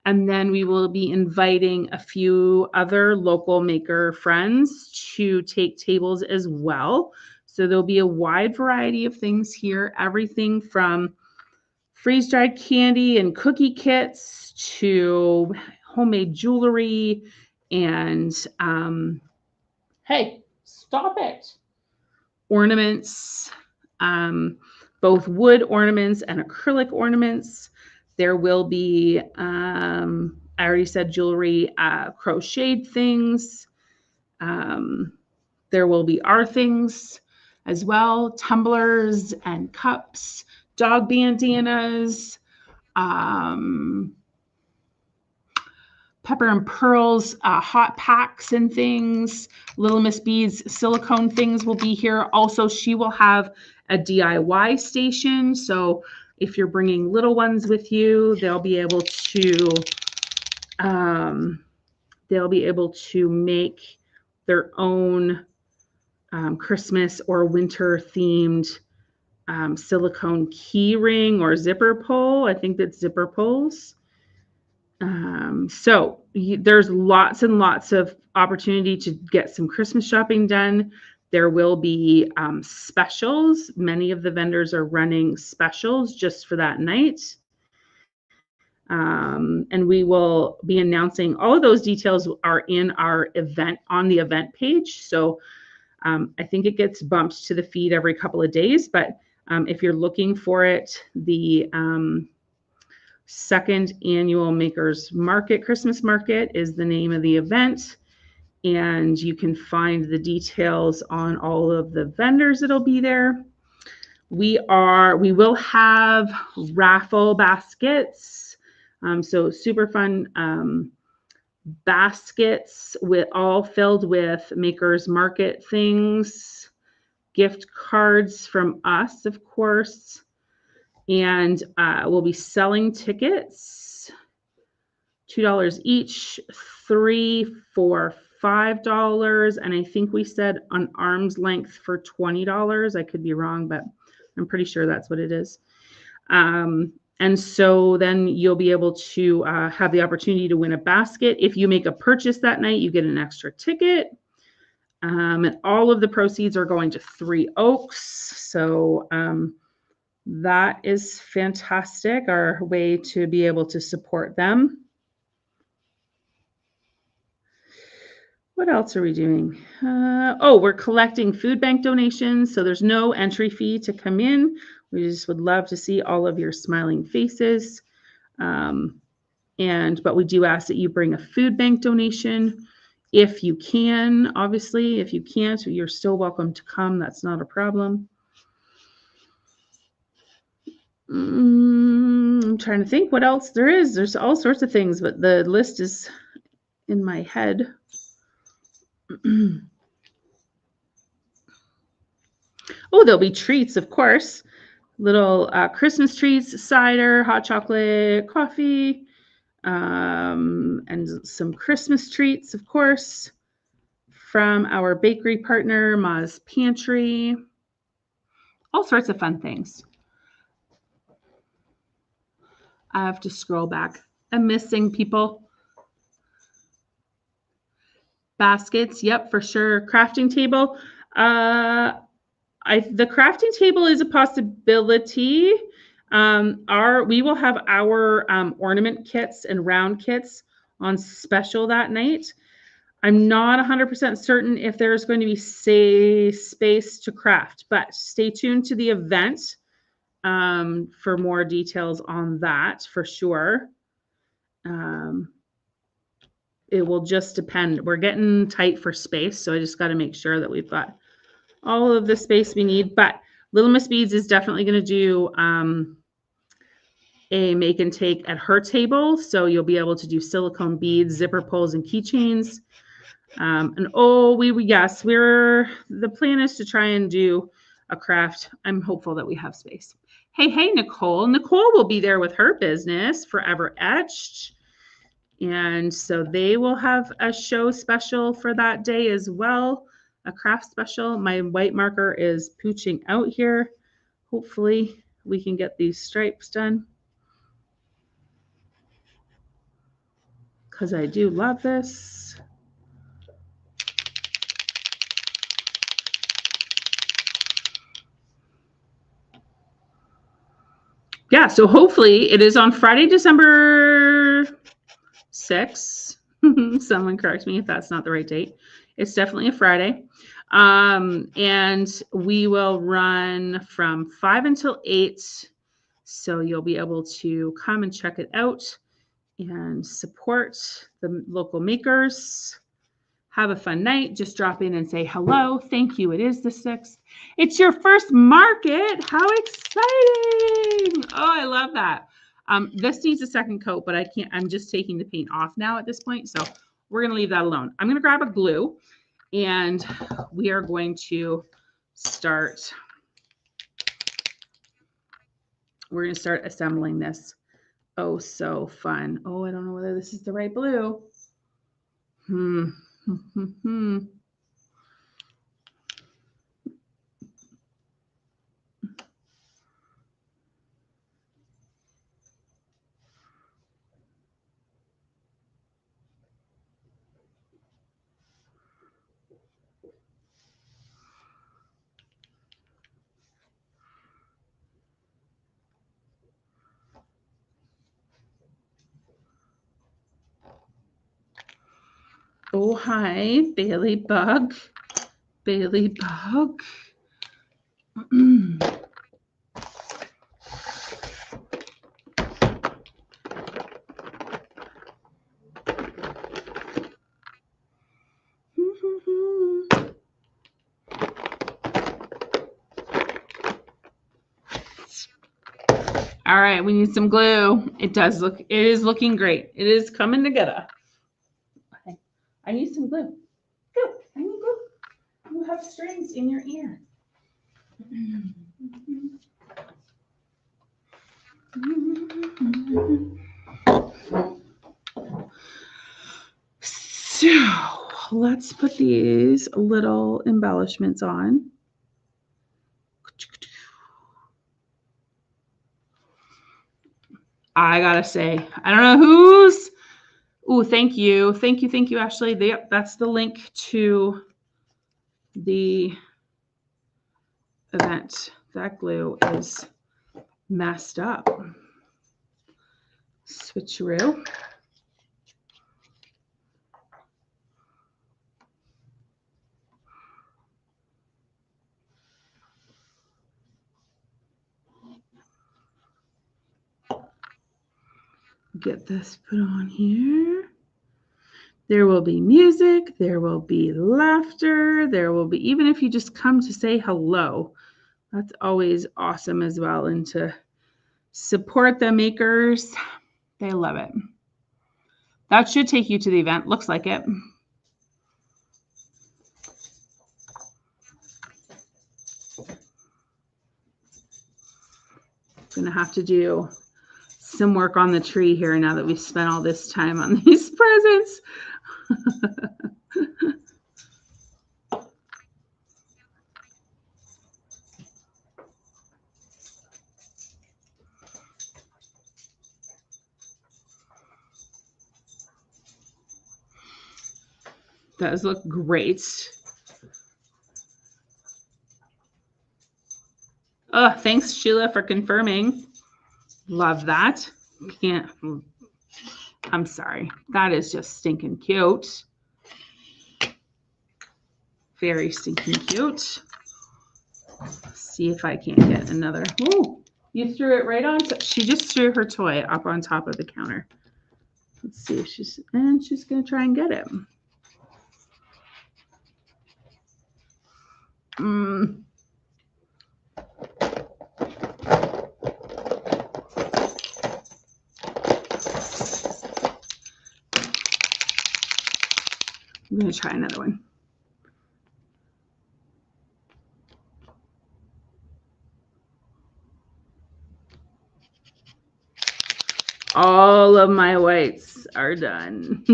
And then we will be inviting a few other local maker friends to take tables as well. So there'll be a wide variety of things here, everything from freeze-dried candy and cookie kits to homemade jewelry And hey, stop it. Ornaments, both wood ornaments and acrylic ornaments. There will be, I already said jewelry, crocheted things. There will be our things as well, tumblers and cups, dog bandanas, Pepper and Pearls, hot packs and things. Little Miss B's silicone things will be here. Also, she will have a DIY station. So if you're bringing little ones with you, they'll be able to make their own Christmas or winter themed silicone key ring or zipper pull. I think that's zipper pulls. So there's lots and lots of opportunity to get some Christmas shopping done. There will be specials. Many of the vendors are running specials just for that night. And we will be announcing all of those details are in our event on the event page. So I think it gets bumped to the feed every couple of days, but if you're looking for it, the second annual Makers Market, Christmas Market is the name of the event. And you can find the details on all of the vendors that'll be there. We will have raffle baskets. So super fun baskets all filled with Makers Market things, gift cards from us, of course. And we'll be selling tickets, $2 each, 3 for $5. And I think we said an arm's length for $20. I could be wrong, but I'm pretty sure that's what it is. And so then you'll be able to have the opportunity to win a basket. If you make a purchase that night, you get an extra ticket. And all of the proceeds are going to Three Oaks. So that is fantastic, our way to be able to support them. What else are we doing? We're collecting food bank donations. So there's no entry fee to come in. We just would love to see all of your smiling faces. But we do ask that you bring a food bank donation if you can. Obviously, if you can't, you're still welcome to come. That's not a problem. I'm trying to think what else there is. There's all sorts of things, but the list is in my head. There'll be treats, of course. Little Christmas treats, cider, hot chocolate, coffee, and some Christmas treats, of course, from our bakery partner, Ma's Pantry. All sorts of fun things. I have to scroll back. I'm missing people. Baskets, yep, for sure. Crafting table. The crafting table is a possibility. We will have our ornament kits and round kits on special that night. I'm not 100% certain if there's going to be space to craft, but stay tuned to the event for more details on that for sure. It will just depend. We're getting tight for space, so I just got to make sure that we've got all of the space we need. But Little Miss Beads is definitely going to do a make and take at her table, so you'll be able to do silicone beads, zipper pulls, and keychains. The plan is to try and do a craft. I'm hopeful that we have space. Hey, Nicole. Nicole will be there with her business, Forever Etched. And so they will have a show special for that day as well, a craft special. My white marker is pooching out here. Hopefully we can get these stripes done, because I do love this. Yeah, so hopefully it is on Friday, December 6th. Someone correct me if that's not the right date. It's definitely a Friday. And we will run from 5 until 8. So you'll be able to come and check it out and support the local makers. Have a fun night. Just drop in and say hello. Thank you. It is the 6th. It's your first market. How exciting. Oh, I love that. This needs a second coat, but I can't. I'm just taking the paint off now at this point. So we're going to leave that alone. I'm going to grab a glue and we are going to start. We're going to start assembling this. Oh, so fun. Oh, I don't know whether this is the right blue. Oh, hi, Bailey Bug. Bailey Bug. All right, we need some glue. It is looking great. It is coming together. Okay. I need some glue. Glue, I need glue. You have strings in your ear. So let's put these little embellishments on. I gotta say, I don't know who's. Oh, thank you, Ashley. Yep, that's the link to the event. That glue is messed up. Switcheroo. Get this put on here. There will be music, there will be laughter, there will be, even if you just come to say hello, that's always awesome as well. And to support the makers, they love it. That should take you to the event. Looks like it. Gonna have to do some work on the tree here now that we've spent all this time on these presents. Does look great. Oh, thanks, Sheila, for confirming. Love that. Can't. I'm sorry. That is just stinking cute. Very stinking cute. See if I can't get another. Oh, you threw it right on. She just threw her toy up on top of the counter. Let's see if she's going to try and get it. I'm going to try another one. All of my whites are done.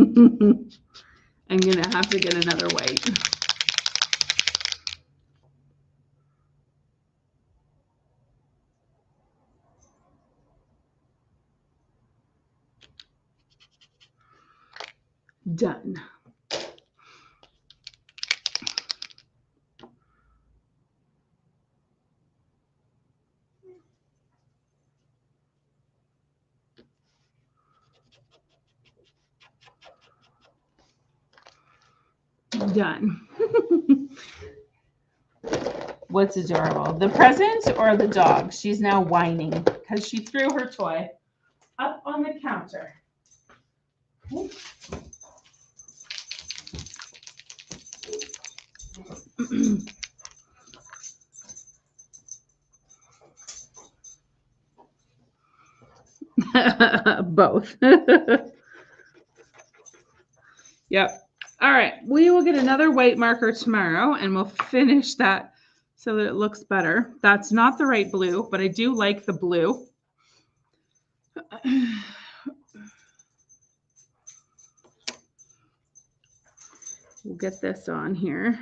I'm going to have to get another white. Done. Done. What's adorable? The present or the dog? She's now whining because she threw her toy up on the counter. Both. Yep. All right. We will get another white marker tomorrow and we'll finish that so that it looks better. That's not the right blue, but I do like the blue. We'll get this on here.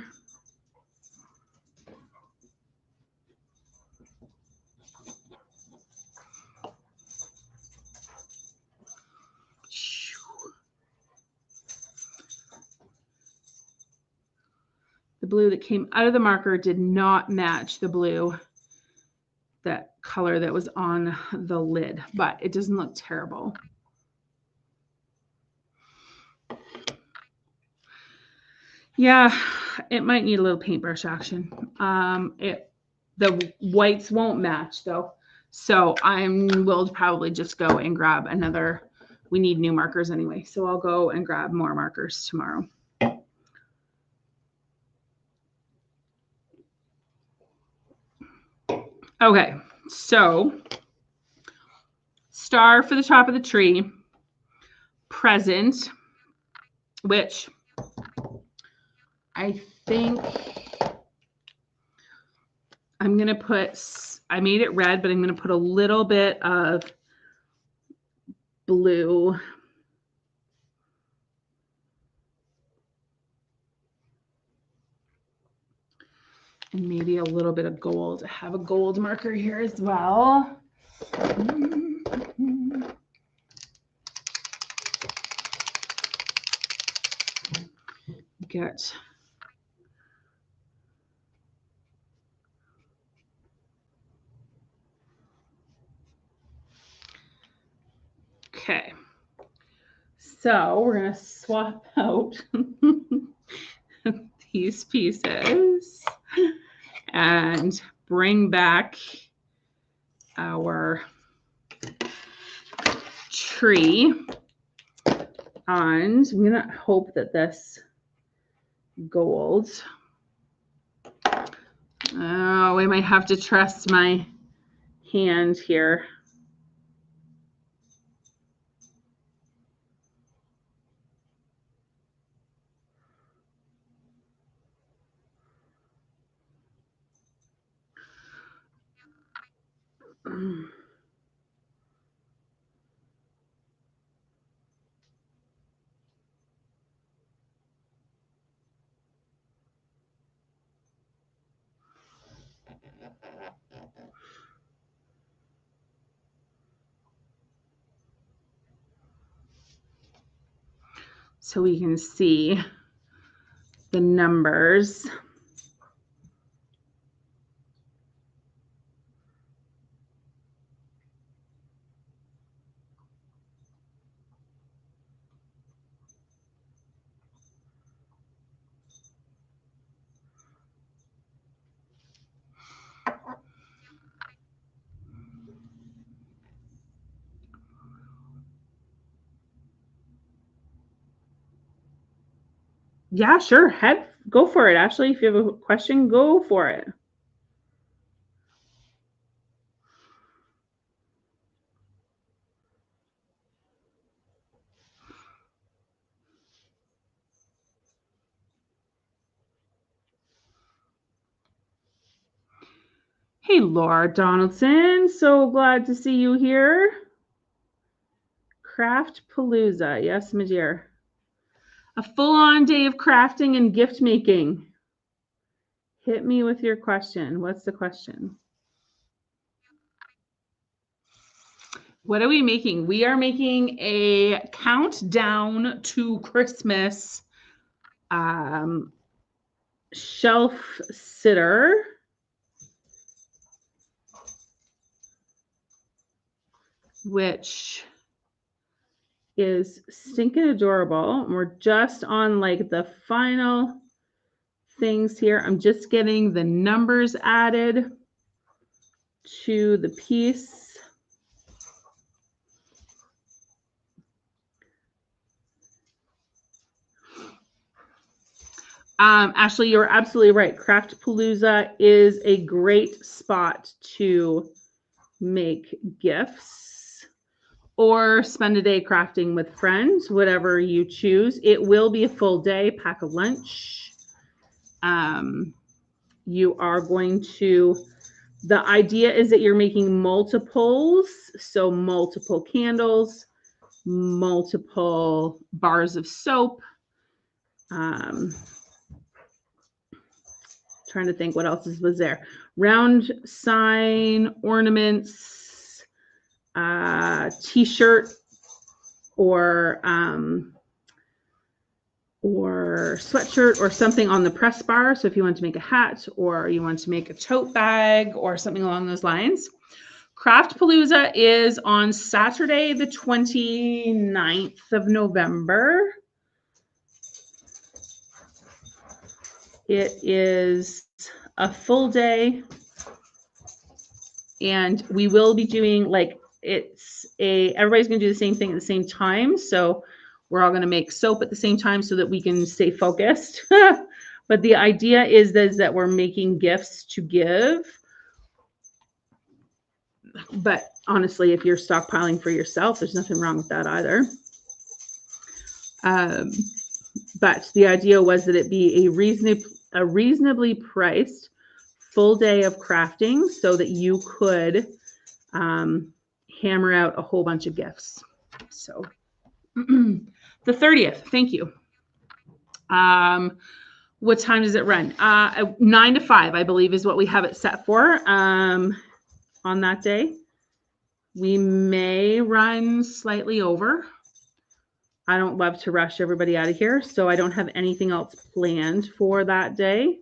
The blue that came out of the marker did not match the blue, that color that was on the lid, but it doesn't look terrible. Yeah, it might need a little paintbrush action. The whites won't match though. So will probably just go and grab another. We need new markers anyway. So I'll go and grab more markers tomorrow. Okay, so star for the top of the tree, present, which I think I'm going to put, I made it red, but I'm going to put a little bit of blue. And maybe a little bit of gold. I have a gold marker here as well. Get okay. So we're going to swap out these pieces and bring back our tree. And I'm going to hope that this gold. Oh, we might have to trust my hand here. So we can see the numbers. Yeah, sure. Go for it. Ashley, if you have a question, go for it. Hey, Laura Donaldson. So glad to see you here. Craft Palooza. Yes, my dear. A full-on day of crafting and gift making. Hit me with your question. What's the question? What are we making? We are making a countdown to Christmas shelf sitter. Which is stinking adorable. We're just on like the final things here. I'm just getting the numbers added to the piece. Ashley, you're absolutely right. Craftapalooza is a great spot to make gifts or spend a day crafting with friends, whatever you choose. It will be a full day. Pack a lunch. You are going to, the idea is that you're making multiples, so multiple candles, multiple bars of soap. Trying to think what else was there. Round sign, ornaments, t-shirt, or sweatshirt or something on the press bar. So if you want to make a hat or you want to make a tote bag or something along those lines. Craftapalooza is on Saturday, the 29th of November. It is a full day, and we will be doing everybody's going to do the same thing at the same time. So we're all going to make soap at the same time so that we can stay focused. But the idea is that we're making gifts to give. But honestly, if you're stockpiling for yourself, there's nothing wrong with that either. But the idea was that it be a reasonably priced full day of crafting so that you could hammer out a whole bunch of gifts. So the 30th, thank you. What time does it run? 9 to 5, I believe, is what we have it set for on that day. We may run slightly over. I don't love to rush everybody out of here, so I don't have anything else planned for that day.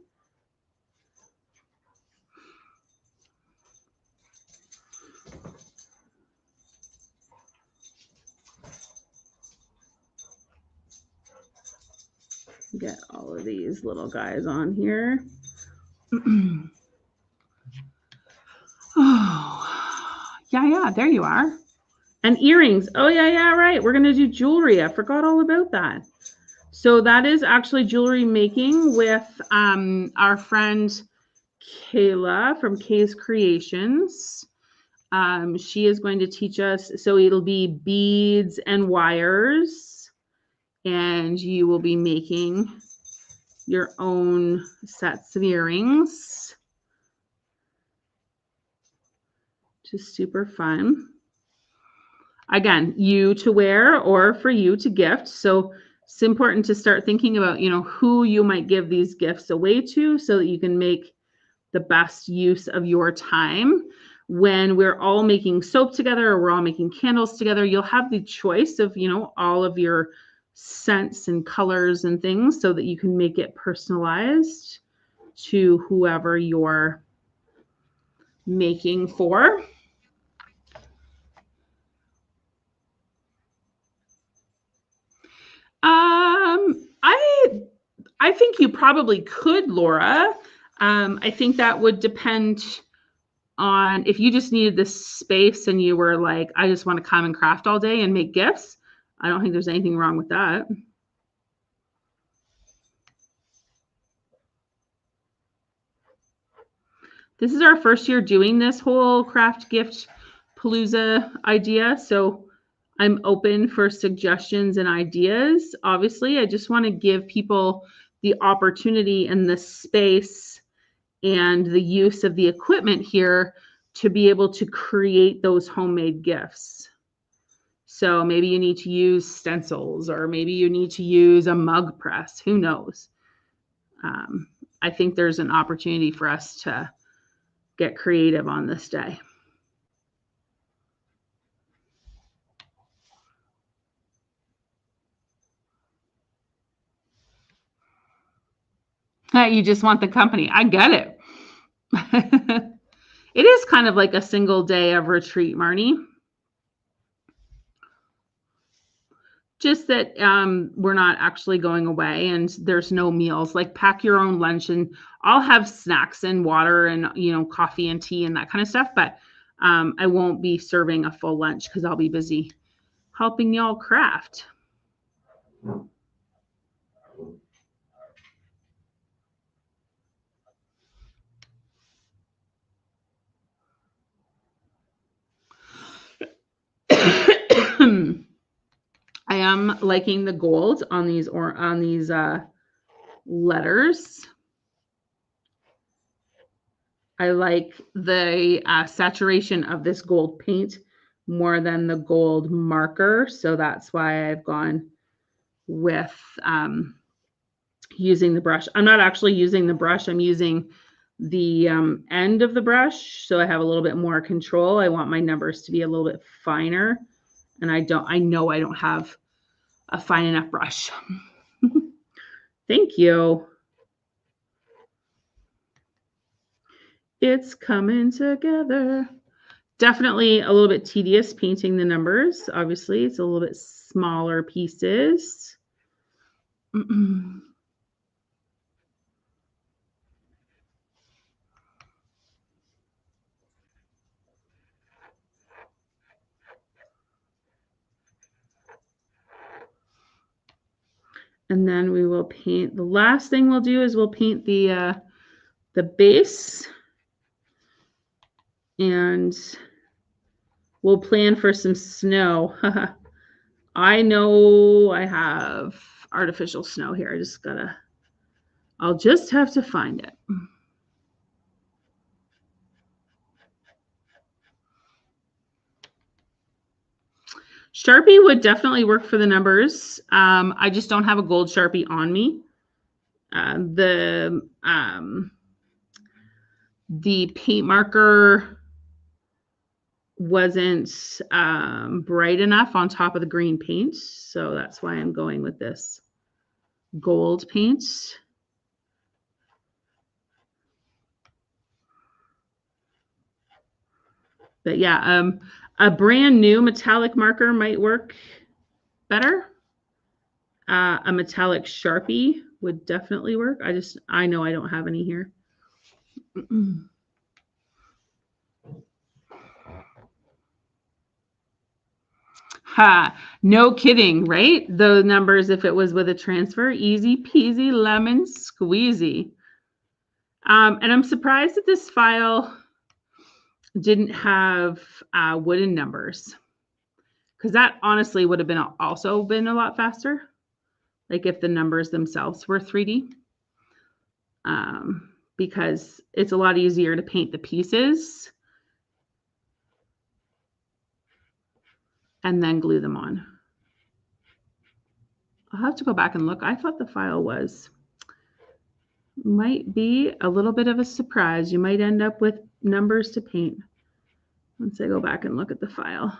Get all of these little guys on here. Oh, yeah, there you are. And earrings. Oh, yeah, right. We're going to do jewelry. I forgot all about that. So that is actually jewelry making with our friend Kayla from Kay's Creations. She is going to teach us. So it'll be beads and wires, and you will be making your own sets of earrings. Just super fun. Again, you to wear or for you to gift. So it's important to start thinking about, who you might give these gifts away to so that you can make the best use of your time. When we're all making soap together or we're all making candles together, you'll have the choice of, all of your scents and colors and things so that you can make it personalized to whoever you're making for. I think you probably could, Laura. I think that would depend on if you just needed this space and you were like, I just want to come and craft all day and make gifts. I don't think there's anything wrong with that. This is our first year doing this whole craft gift palooza idea. So I'm open for suggestions and ideas. Obviously, I just want to give people the opportunity and the space and the use of the equipment here to be able to create those homemade gifts. So maybe you need to use stencils, or maybe you need to use a mug press. Who knows? I think there's an opportunity for us to get creative on this day. You just want the company. I get it. It is kind of like a single day of retreat, Marnie. just that we're not actually going away and there's no meals. Like pack your own lunch, and I'll have snacks and water and, you know, coffee and tea and that kind of stuff. But I won't be serving a full lunch because I'll be busy helping y'all craft. I am liking the gold on these letters. I like the saturation of this gold paint more than the gold marker. So that's why I've gone with using the brush. I'm not actually using the brush. I'm using the end of the brush. So I have a little bit more control. I want my numbers to be a little bit finer. And I know I don't have a fine enough brush. Thank you. It's coming together. Definitely a little bit tedious painting the numbers. Obviously, it's a little bit smaller pieces. And then we will paint. The last thing we'll do is we'll paint the base, and we'll plan for some snow. I know I have artificial snow here. I'll just have to find it. Sharpie would definitely work for the numbers. I just don't have a gold Sharpie on me. The paint marker wasn't bright enough on top of the green paint, so that's why I'm going with this gold paint. But yeah, a brand new metallic marker might work better. A metallic Sharpie would definitely work. I know I don't have any here. Ha, no kidding, right? The numbers, if it was with a transfer, easy peasy lemon squeezy. And I'm surprised that this file didn't have wooden numbers, because that honestly would have also been a lot faster. Like if the numbers themselves were 3D, because it's a lot easier to paint the pieces and then glue them on. I'll have to go back and look. I thought the file might be a little bit of a surprise. You might end up with numbers to paint once I go back and look at the file.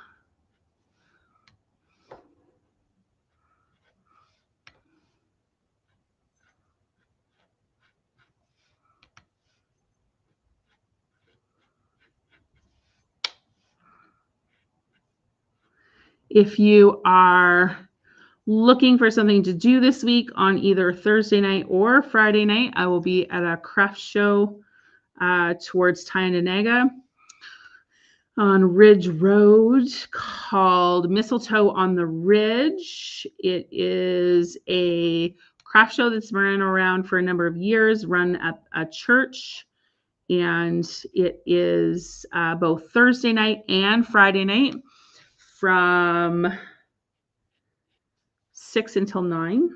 If you are looking for something to do this week on either Thursday night or Friday night, I will be at a craft show towards Tynanaga on Ridge Road called Mistletoe on the Ridge. It is a craft show that's been around for a number of years, run at a church, and it is both Thursday night and Friday night from 6 until 9.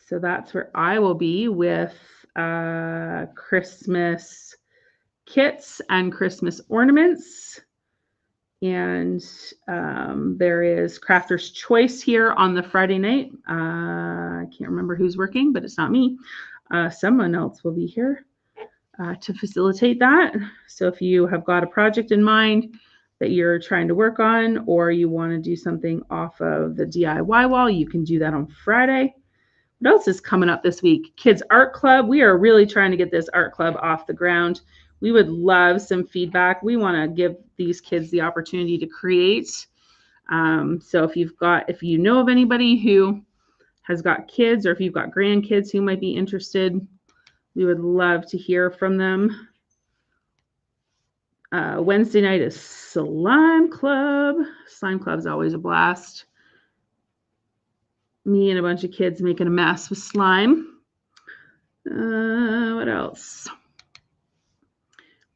So that's where I will be with Christmas kits and Christmas ornaments. And there is Crafter's Choice here on the Friday night. I can't remember who's working, but it's not me. Someone else will be here to facilitate that. So if you have got a project in mind that you're trying to work on, or you want to do something off of the DIY wall, you can do that on Friday. What else is coming up this week? Kids Art Club. We are really trying to get this art club off the ground. We would love some feedback. We want to give these kids the opportunity to create So if you know of anybody who has got kids, or if you've got grandkids who might be interested, we would love to hear from them. Wednesday night is Slime Club. Slime Club is always a blast. Me and a bunch of kids making a mess with slime. What else?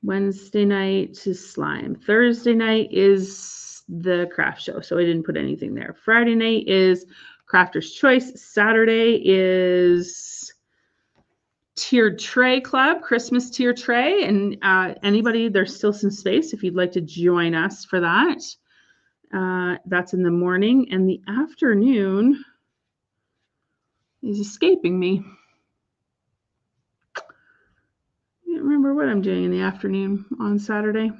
Wednesday night is slime. Thursday night is the craft show, so I didn't put anything there. Friday night is Crafter's Choice. Saturday is Tiered Tray Club, Christmas Tier Tray. And anybody, there's still some space if you'd like to join us for that. That's in the morning, and the afternoon is escaping me. I can't remember what I'm doing in the afternoon on Saturday.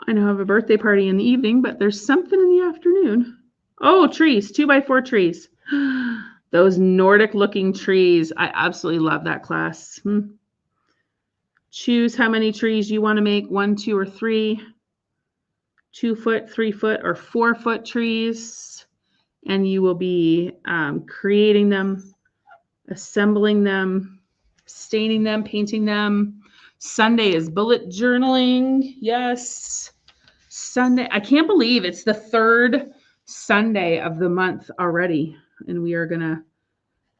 I know I have a birthday party in the evening, but there's something in the afternoon. Oh, trees, 2x4 trees. Those Nordic looking trees. I absolutely love that class. Choose how many trees you want to make, 1, 2, or 3. 2 foot, 3 foot, or 4 foot trees. And you will be creating them, assembling them, staining them, painting them. Sunday is bullet journaling. Yes. Sunday. I can't believe it's the 3rd Sunday of the month already, and we are going to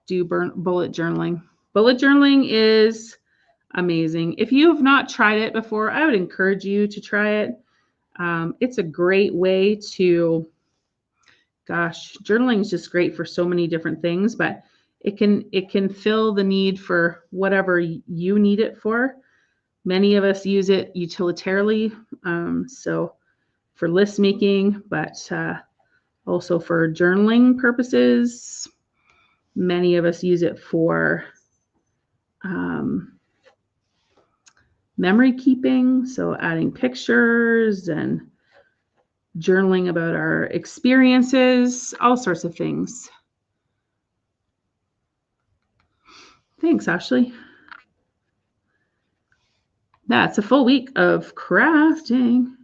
do bullet journaling. Bullet journaling is amazing. If you have not tried it before, I would encourage you to try it. It's a great way to, journaling is just great for so many different things, but it can fill the need for whatever you need it for. Many of us use it utilitarily, so for list making, but also for journaling purposes. Many of us use it for memory keeping, so adding pictures and journaling about our experiences, all sorts of things. Thanks, Ashley. That's a full week of crafting.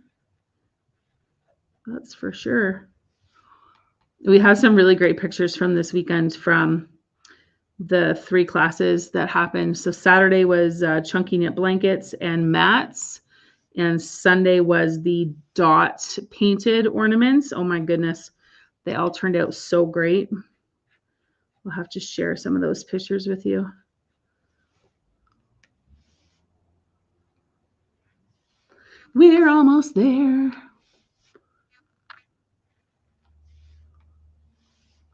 That's for sure. We have some really great pictures from this weekend from the 3 classes that happened. So Saturday was chunky knit blankets and mats, and Sunday was the dot painted ornaments. Oh my goodness, they all turned out so great. We'll have to share some of those pictures with you. We're almost there.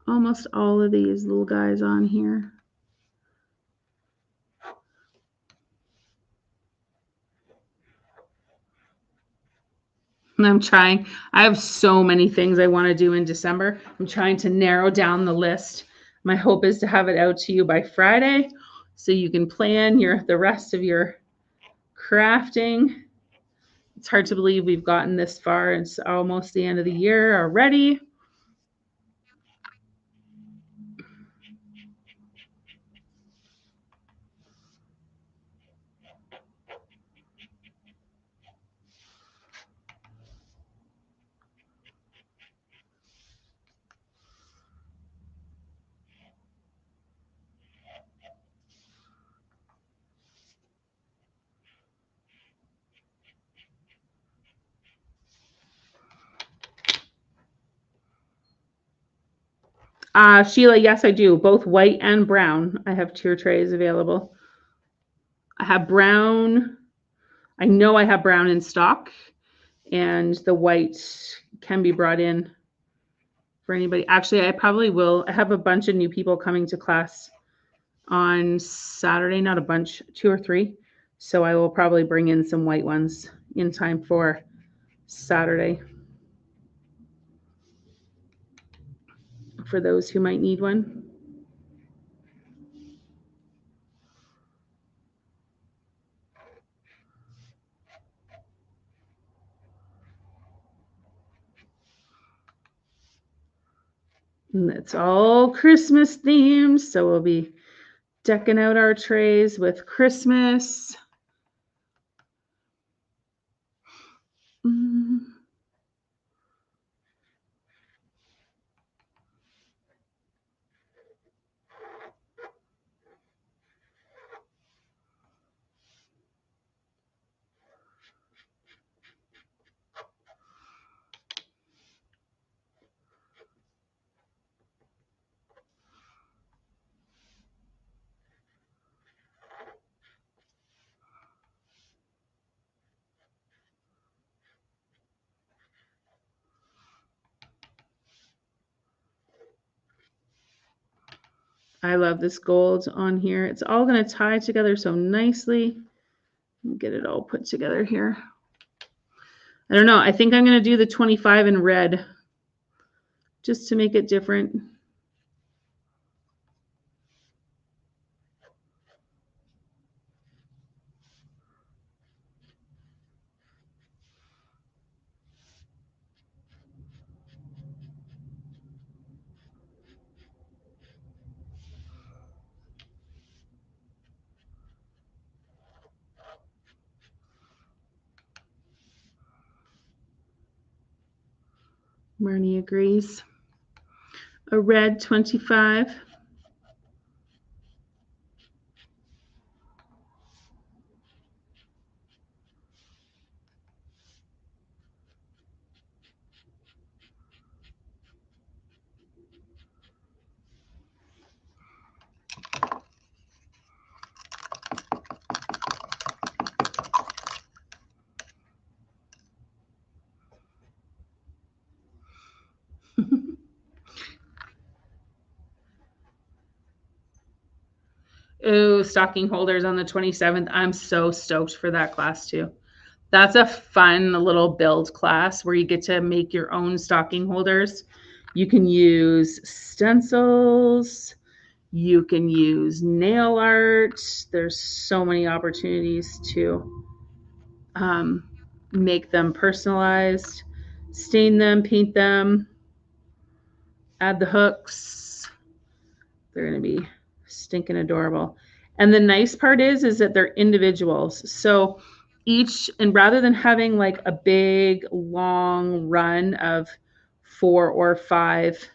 Almost all of these little guys on here. I'm trying. I have so many things I want to do in December. I'm trying to narrow down the list. My hope is to have it out to you by Friday so you can plan the rest of your crafting. It's hard to believe we've gotten this far. It's almost the end of the year already. Sheila, yes, I do. Both white and brown. I have tier trays available. I have brown. I know I have brown in stock, and the white can be brought in for anybody. Actually, I probably will. I have a bunch of new people coming to class on Saturday, not a bunch, 2 or 3. So I will probably bring in some white ones in time for Saturday for those who might need one. And it's all Christmas themed, so we'll be decking out our trays with Christmas. I love this gold on here. It's all going to tie together so nicely. Get it all put together here. I don't know. I think I'm going to do the 25 in red just to make it different. Marnie agrees. A red 25. Oh, stocking holders on the 27th. I'm so stoked for that class too. That's a fun little build class where you get to make your own stocking holders. You can use stencils. You can use nail art. There's so many opportunities to make them personalized, stain them, paint them, add the hooks. They're going to be stinking adorable. And the nice part is that they're individuals. So each, and rather than having like a big long run of 4 or 5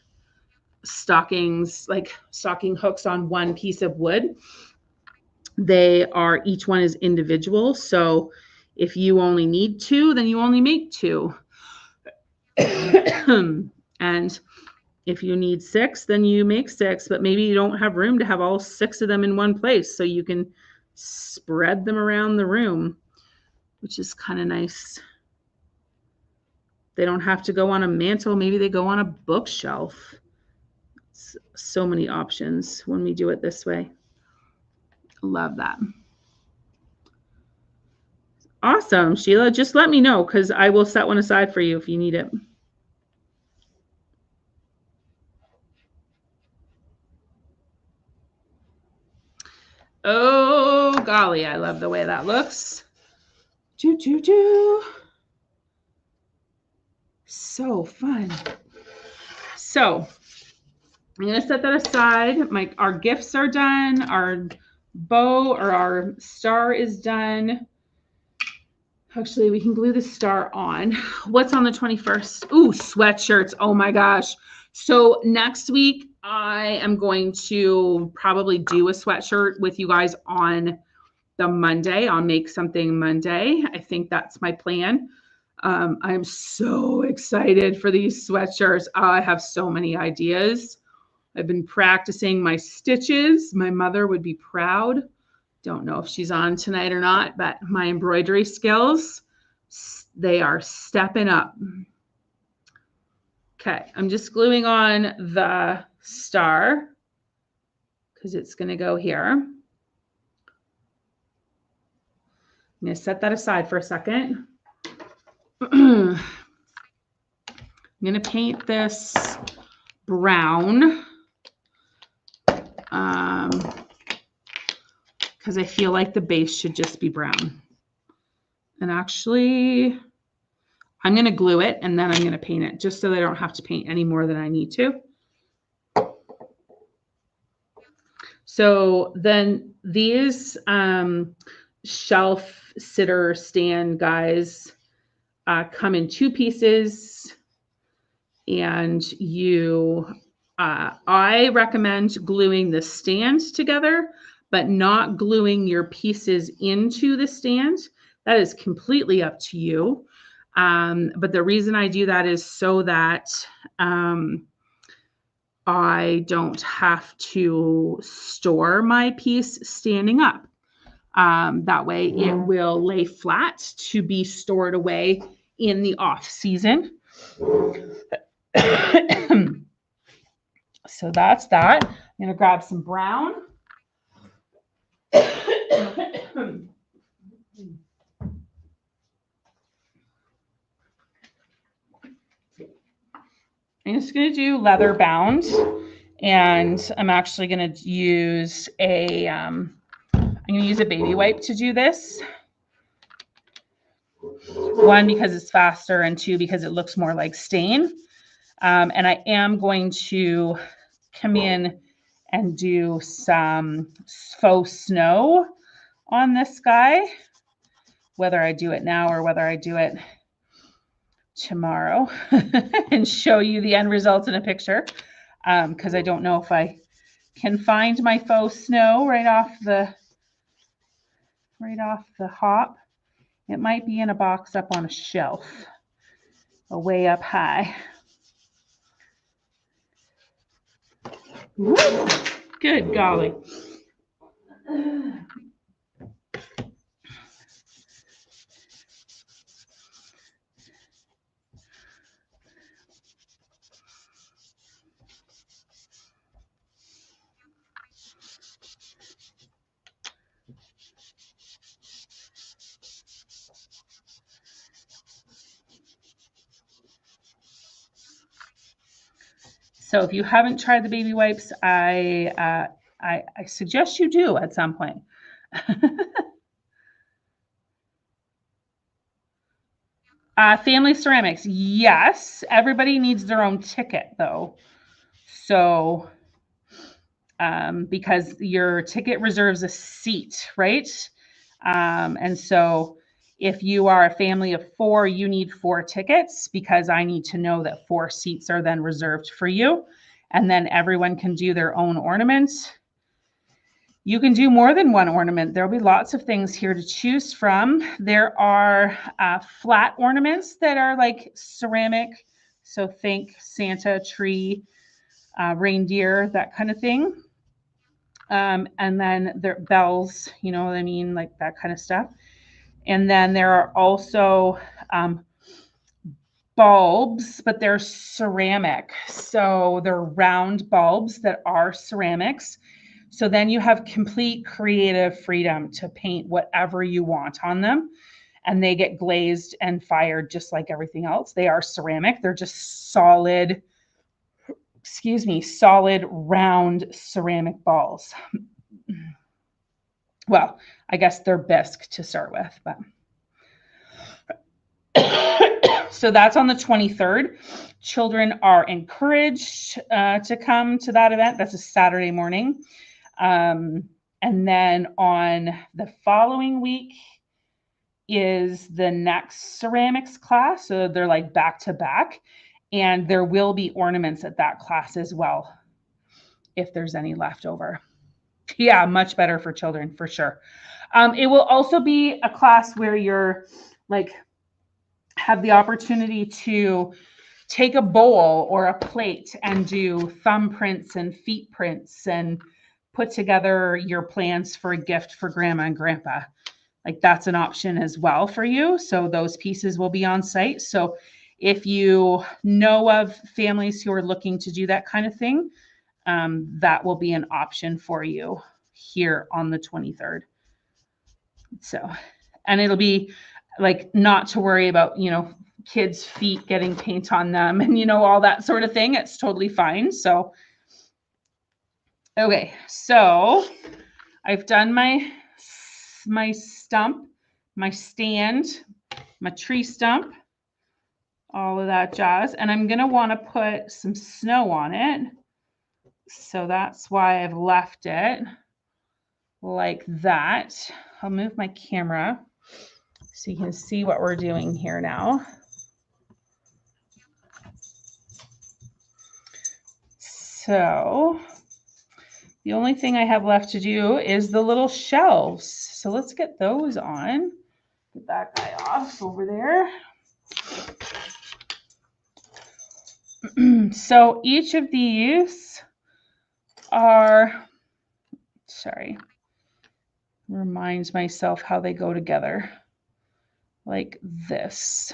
stockings, like stocking hooks on one piece of wood, they are, each one is individual. So if you only need 2, then you only make 2. And if you need 6, then you make 6, but maybe you don't have room to have all 6 of them in one place. So you can spread them around the room, which is kind of nice. They don't have to go on a mantle. Maybe they go on a bookshelf. So many options when we do it this way. Love that. Awesome, Sheila. Just let me know because I will set one aside for you if you need it. Oh, golly, I love the way that looks. Choo, choo, choo. So fun. So I'm going to set that aside. Our gifts are done. Our bow or our star is done. Actually, we can glue the star on. What's on the 21st? Ooh, sweatshirts. Oh my gosh. So next week, I am going to probably do a sweatshirt with you guys on the Monday. I'll make something Monday. I think that's my plan. I'm so excited for these sweatshirts. I have so many ideas. I've been practicing my stitches. My mother would be proud. Don't know if she's on tonight or not, but my embroidery skills, they are stepping up. Okay, I'm just gluing on the star because it's going to go here. I'm going to set that aside for a second. I'm going to paint this brown because I feel like the base should just be brown. And actually, I'm going to glue it and then I'm going to paint it just so that I don't have to paint any more than I need to. So then these shelf sitter stand guys come in 2 pieces, and I recommend gluing the stand together, but not gluing your pieces into the stand. That is completely up to you. But the reason I do that is so that I don't have to store my piece standing up. That way it will lay flat to be stored away in the off season. So that's that. I'm going to grab some brown. I'm just going to do leather bound, and I'm actually going to use I'm going to use a baby wipe to do this. One, because it's faster, and two, because it looks more like stain. And I am going to come in and do some faux snow on this guy, whether I do it now or whether I do it tomorrow and show you the end result in a picture, because I don't know if I can find my faux snow right off the hop. It might be in a box up on a shelf, way up high. Woo! Good golly. So if you haven't tried the baby wipes, I suggest you do at some point. Family ceramics, yes. Everybody needs their own ticket though. So because your ticket reserves a seat, right? And so if you are a family of 4, you need 4 tickets, because I need to know that 4 seats are then reserved for you. And then everyone can do their own ornaments. You can do more than one ornament. There'll be lots of things here to choose from. There are flat ornaments that are like ceramic. So think Santa, tree, reindeer, that kind of thing. And then there are bells, you know what I mean? Like that kind of stuff. And then there are also bulbs, but they're ceramic. So they're round bulbs that are ceramics. So then you have complete creative freedom to paint whatever you want on them. And they get glazed and fired just like everything else. They are ceramic. They're just solid, solid round ceramic balls. Well, I guess they're bisque to start with, but. So that's on the 23rd. Children are encouraged to come to that event. That's a Saturday morning. And then on the following week is the next ceramics class. So they're like back to back. And there will be ornaments at that class as well, if there's any left over. Yeah, much better for children, for sure. It will also be a class where you're like, have the opportunity to take a bowl or a plate and do thumbprints and feet prints and put together your plans for a gift for grandma and grandpa. Like that's an option as well for you. So those pieces will be on site. So if you know of families who are looking to do that kind of thing, that will be an option for you here on the 23rd. So, and it'll be like not to worry about, you know, kids' feet getting paint on them and, you know, all that sort of thing. It's totally fine. So, okay. So I've done my stump, my stand, my tree stump, all of that jazz. And I'm going to want to put some snow on it. So that's why I've left it like that. I'll move my camera so you can see what we're doing here now. So the only thing I have left to do is the little shelves. So let's get those on. Get that guy off over there. So each of these are, sorry, reminds myself how they go together like this.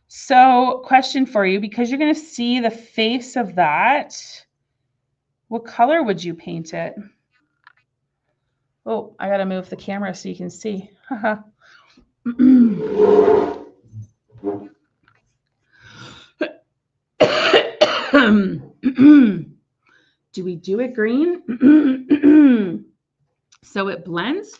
So question for you, because you're going to see the face of that What color would you paint it? Oh, I got to move the camera so you can see. Do we do it green so it blends?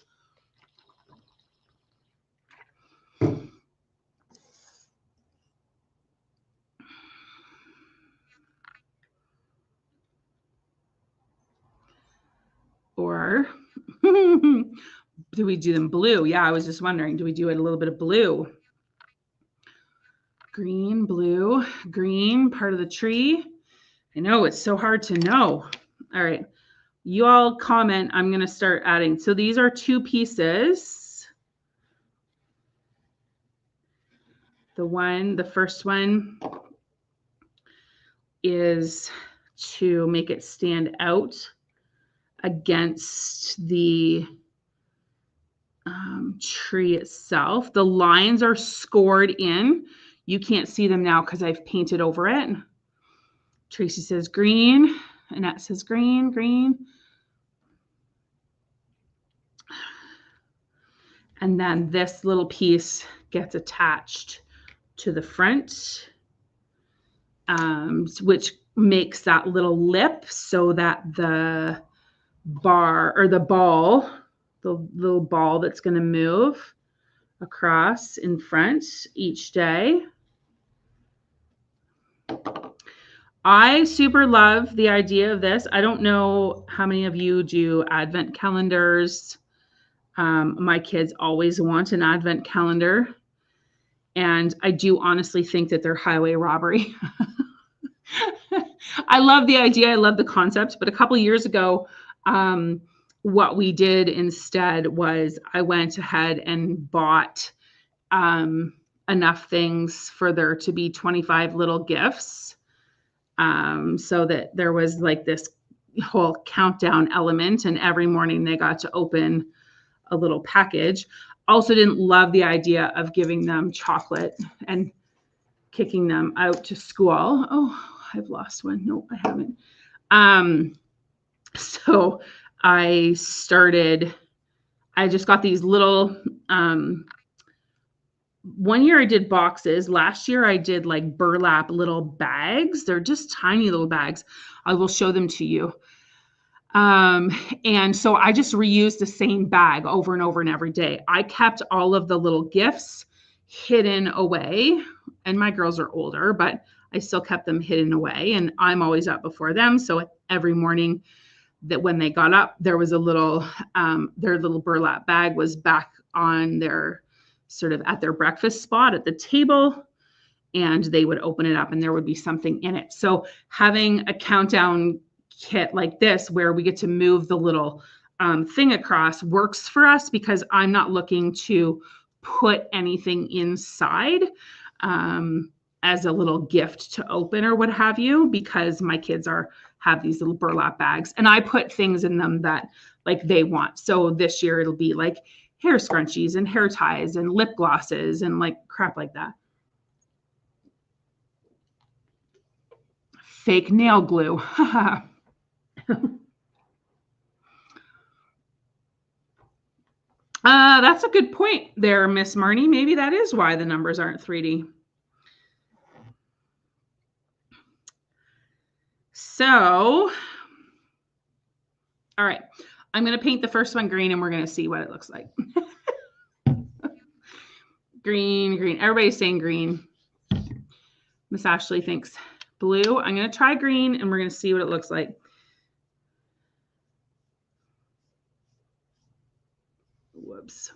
Or do we do them blue? Yeah, I was just wondering, do we do it a little bit of blue? Green, blue, green, part of the tree. I know, it's so hard to know. All right, you all comment. I'm going to start adding. So these are 2 pieces. The first one is to make it stand out against the tree itself. The lines are scored in. You can't see them now because I've painted over it. Tracy says green. Annette says green, green. And then this little piece gets attached to the front, which makes that little lip so that the bar or the ball, the little ball that's going to move across in front each day. I super love the idea of this. I don't know how many of you do advent calendars. My kids always want an advent calendar. And I do honestly think that they're highway robbery. I love the idea. I love the concept. But a couple of years ago, what we did instead was I went ahead and bought enough things for there to be 25 little gifts, so that there was like this whole countdown element, and every morning they got to open a little package. Also didn't love the idea of giving them chocolate and kicking them out to school. Oh, I've lost one. Nope, I haven't. So I just got these little, one year I did boxes. Last year I did like burlap little bags. They're just tiny little bags. I will show them to you. And so I just reused the same bag over and over and every day. I kept all of the little gifts hidden away, and my girls are older, but I still kept them hidden away, and I'm always up before them. So every morning that when they got up, there was a little, their little burlap bag was back on their sort of at their breakfast spot at the table, and they would open it up and there would be something in it. So having a countdown kit like this where we get to move the little thing across works for us, because I'm not looking to put anything inside as a little gift to open or what have you, because my kids have these little burlap bags and I put things in them that like they want. So this year it'll be like hair scrunchies and hair ties and lip glosses and like crap like that. Fake nail glue. That's a good point there, Miss Marnie. Maybe that is why the numbers aren't 3D. So, all right, I'm going to paint the first one green and we're going to see what it looks like. Green, green. Everybody's saying green. Miss Ashley thinks blue. I'm going to try green and we're going to see what it looks like. Whoops.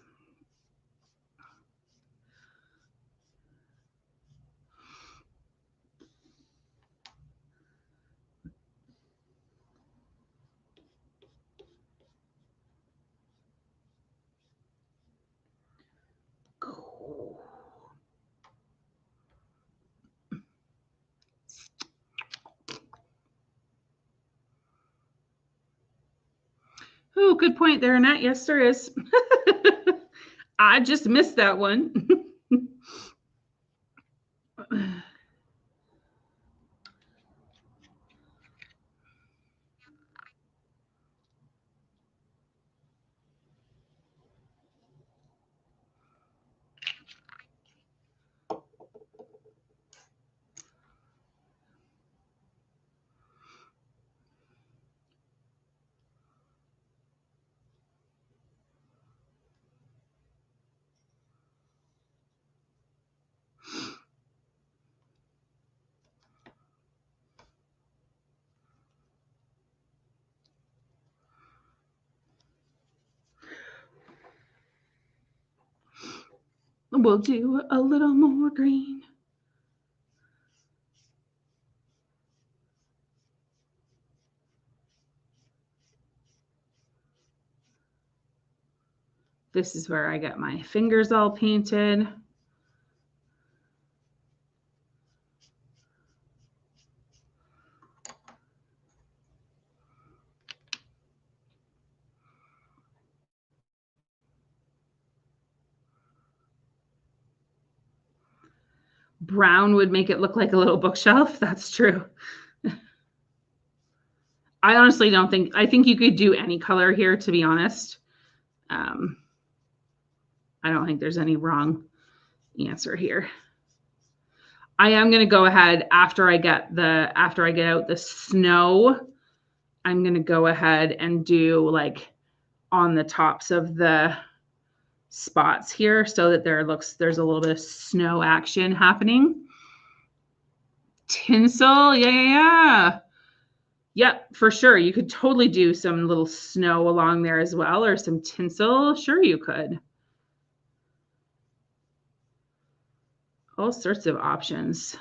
Oh, good point there, Annette. Yes, there is. I just missed that one. We'll do a little more green. This is where I get my fingers all painted. Brown would make it look like a little bookshelf. That's true. I honestly don't think, I think you could do any color here, to be honest. I don't think there's any wrong answer here. I am going to go ahead after I get out the snow, I'm going to go ahead and do like on the tops of the spots here so that there's a little bit of snow action happening. Tinsel, yeah. Yep, for sure. You could totally do some little snow along there as well, or some tinsel. Sure, you could. All sorts of options.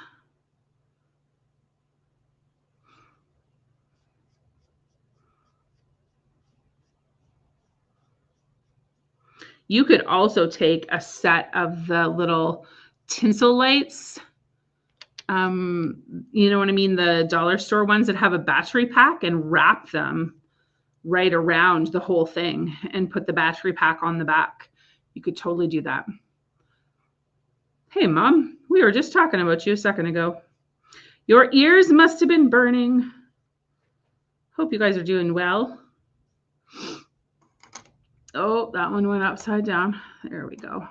You could also take a set of the little tinsel lights. You know what I mean? The dollar store ones that have a battery pack, and wrap them right around the whole thing and put the battery pack on the back. You could totally do that. Hey, Mom, we were just talking about you a second ago. Your ears must have been burning. Hope you guys are doing well. Oh, that one went upside down. There we go.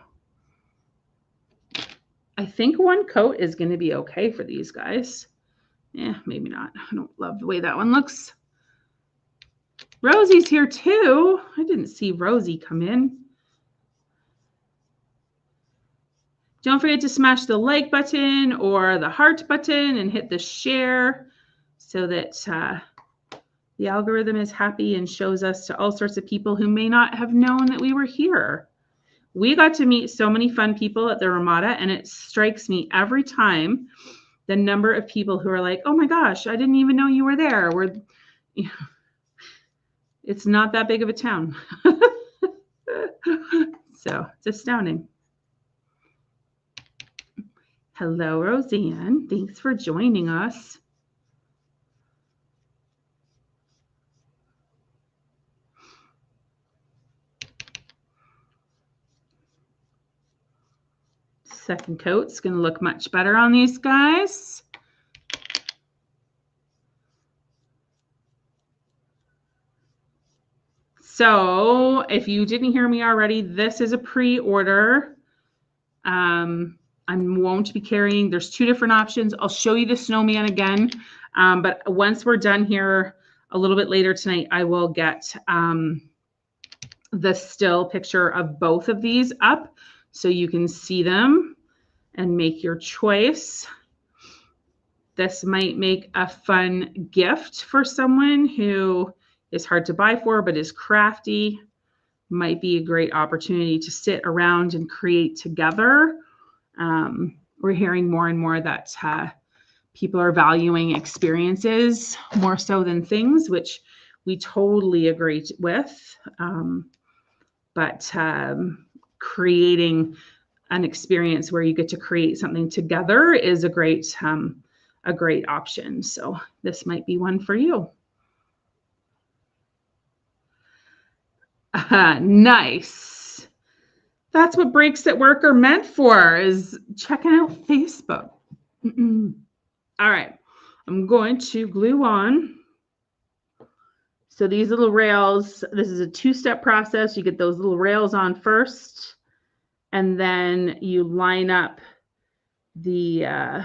I think one coat is going to be okay for these guys. Yeah, maybe not. I don't love the way that one looks. Rosie's here too. I didn't see Rosie come in. Don't forget to smash the like button or the heart button and hit the share so that the algorithm is happy and shows us to all sorts of people who may not have known that we were here. We got to meet so many fun people at the Ramada, and it strikes me every time the number of people who are like, oh my gosh, I didn't even know you were there. It's not that big of a town. So it's astounding. Hello, Roseanne. Thanks for joining us. Second coat's going to look much better on these guys. So if you didn't hear me already, this is a pre-order. I won't be carrying, there's two different options. I'll show you the snowman again. But once we're done here a little bit later tonight, I will get the still picture of both of these up so you can see them and make your choice. This might make a fun gift for someone who is hard to buy for but is crafty. Might be a great opportunity to sit around and create together. We're hearing more and more that people are valuing experiences more so than things, which we totally agree with. But creating an experience where you get to create something together is a great option. So this might be one for you. Nice. That's what breaks at work are meant for, is checking out Facebook. All right, I'm going to glue on. So these little rails, this is a two-step process. You get those little rails on first, and then you line up the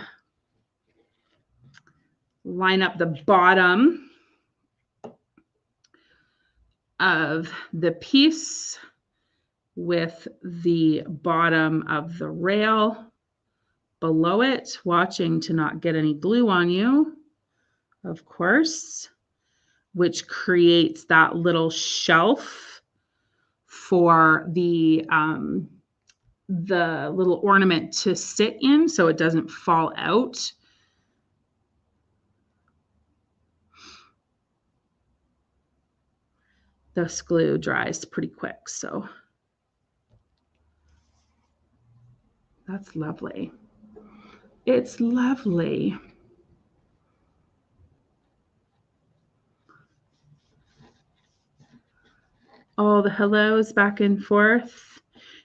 bottom of the piece with the bottom of the rail below it, watching to not get any glue on you, of course, which creates that little shelf for the the little ornament to sit in so it doesn't fall out. This glue dries pretty quick, so that's lovely. It's lovely. All the hellos back and forth.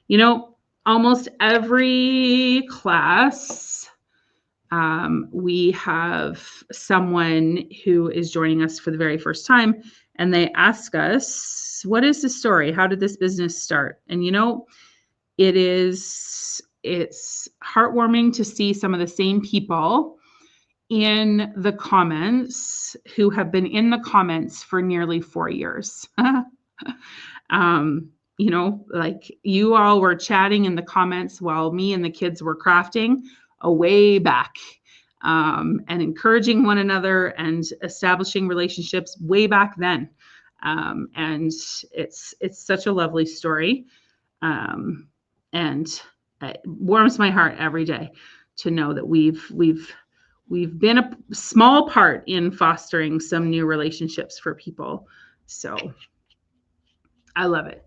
You know, almost every class, we have someone who is joining us for the very first time, and they ask us, what is the story? How did this business start? And you know, it's heartwarming to see some of the same people in the comments who have been in the comments for nearly 4 years. You know, like you all were chatting in the comments while me and the kids were crafting a way back, and encouraging one another and establishing relationships way back then. And it's such a lovely story. And it warms my heart every day to know that we've been a small part in fostering some new relationships for people. So I love it.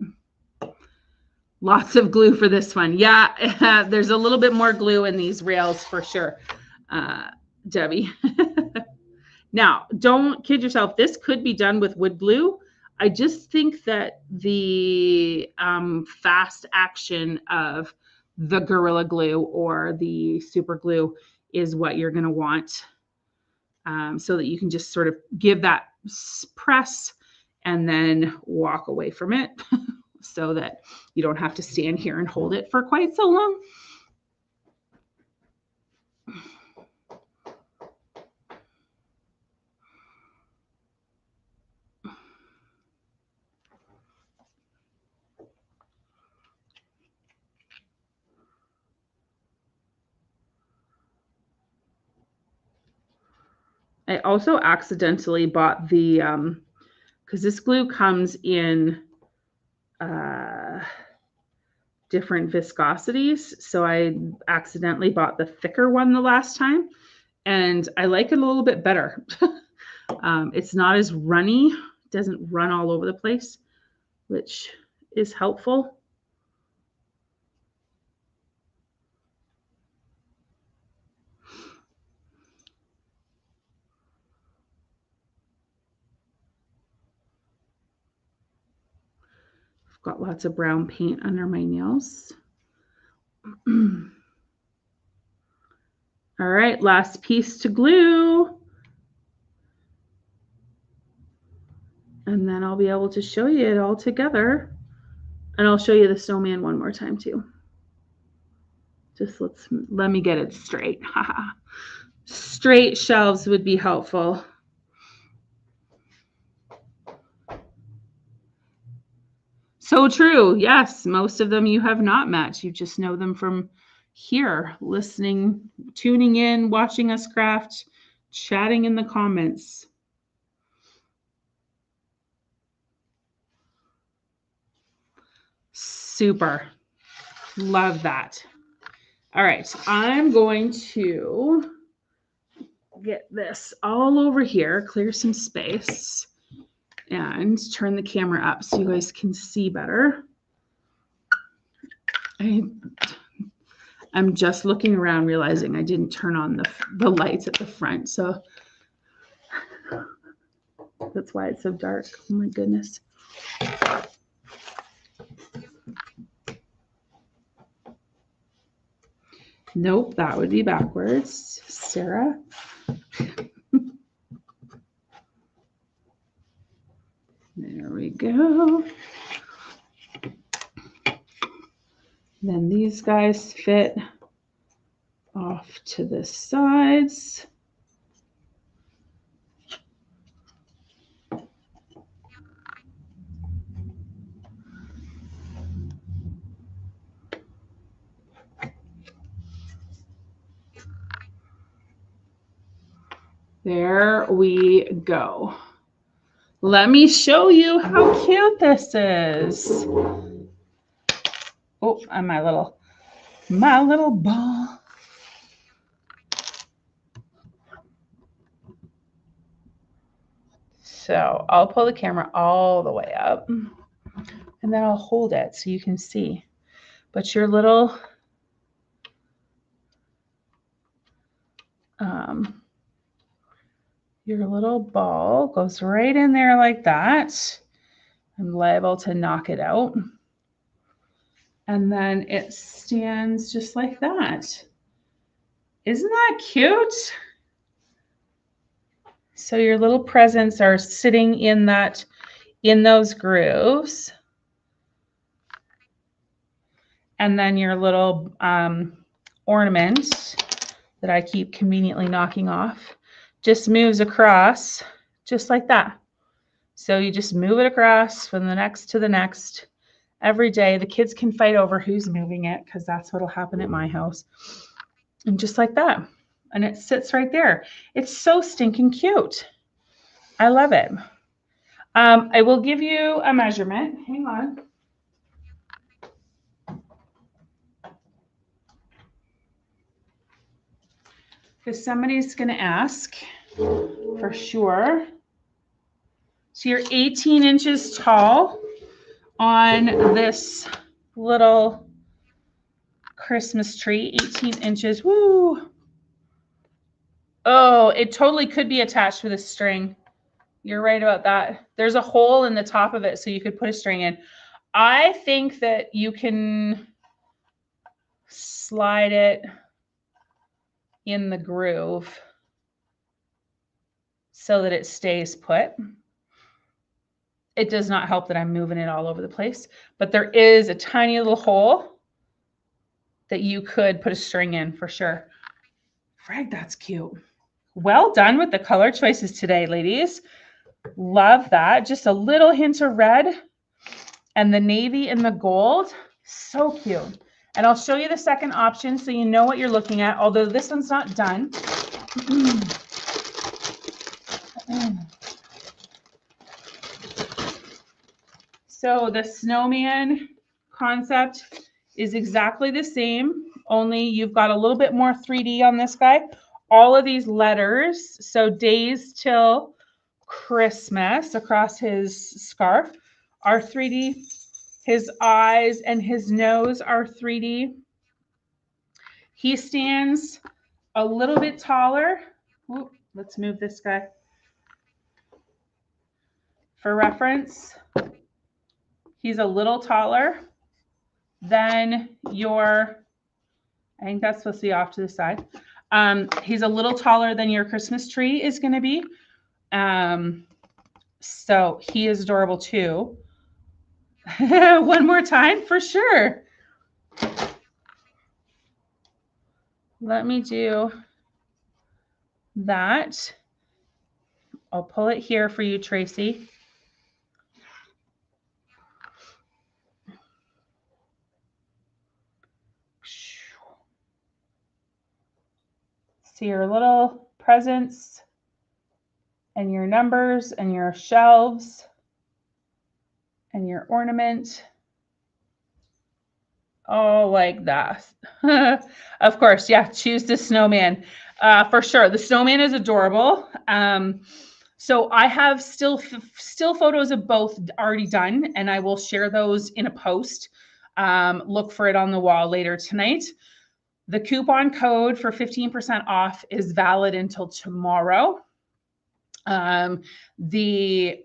Lots of glue for this one. Yeah, there's a little bit more glue in these rails for sure, Debbie. Now, don't kid yourself. This could be done with wood glue. I just think that the fast action of the Gorilla Glue or the Super Glue is what you're going to want, so that you can just sort of give that press and then walk away from it so that you don't have to stand here and hold it for quite so long. I also accidentally bought the, because this glue comes in different viscosities. So I accidentally bought the thicker one the last time, and I like it a little bit better. It's not as runny, it doesn't run all over the place, which is helpful. I've got lots of brown paint under my nails. All right, last piece to glue. And then I'll be able to show you it all together. And I'll show you the snowman one more time too. Just let me get it straight. Straight shelves would be helpful. So true. Yes, most of them you have not met. You just know them from here, listening, tuning in, watching us craft, chatting in the comments. Super. Love that. All right, I'm going to get this all over here, clear some space, and turn the camera up so you guys can see better. I'm just looking around, realizing I didn't turn on the lights at the front, so that's why it's so dark. Oh my goodness. Nope, that would be backwards, Sarah. There we go. Then these guys fit off to the sides. There we go. Let me show you how cute this is. Oh, and my little My little ball. So I'll pull the camera all the way up and then I'll hold it so you can see. But your little ball goes right in there like that. I'm liable to knock it out. And then it stands just like that. Isn't that cute? So your little presents are sitting in those grooves. And then your little ornament that I keep conveniently knocking off just moves across just like that. So you just move it across from the next to the next every day. The kids can fight over who's moving it because that's what'll happen at my house. And just like that. And it sits right there. It's so stinking cute. I love it. I will give you a measurement. Hang on. Because somebody's going to ask for sure. So you're 18 inches tall on this little Christmas tree. 18 inches. Woo! Oh, it totally could be attached with a string. You're right about that. There's a hole in the top of it so you could put a string in. I think that you can slide it in the groove so that it stays put. It does not help that I'm moving it all over the place, but there is a tiny little hole that you could put a string in for sure. Frag, that's cute. Well done with the color choices today, ladies. Love that. Just a little hint of red and the navy and the gold. So cute. And I'll show you the second option so you know what you're looking at, although this one's not done. So the snowman concept is exactly the same, only you've got a little bit more 3D on this guy. All of these letters, so days till Christmas across his scarf are 3D. His eyes and his nose are 3D. He stands a little bit taller. Ooh, let's move this guy. For reference, he's a little taller than your, I think that's supposed to be off to the side. He's a little taller than your Christmas tree is going to be. So he is adorable too. One more time for sure. Let me do that. I'll pull it here for you, Tracy. See your little presents and your numbers and your shelves and your ornament. Oh, like that. Of course, yeah, choose the snowman. For sure. The snowman is adorable. So I have still photos of both already done, and I will share those in a post. Look for it on the wall later tonight. The coupon code for 15% off is valid until tomorrow. The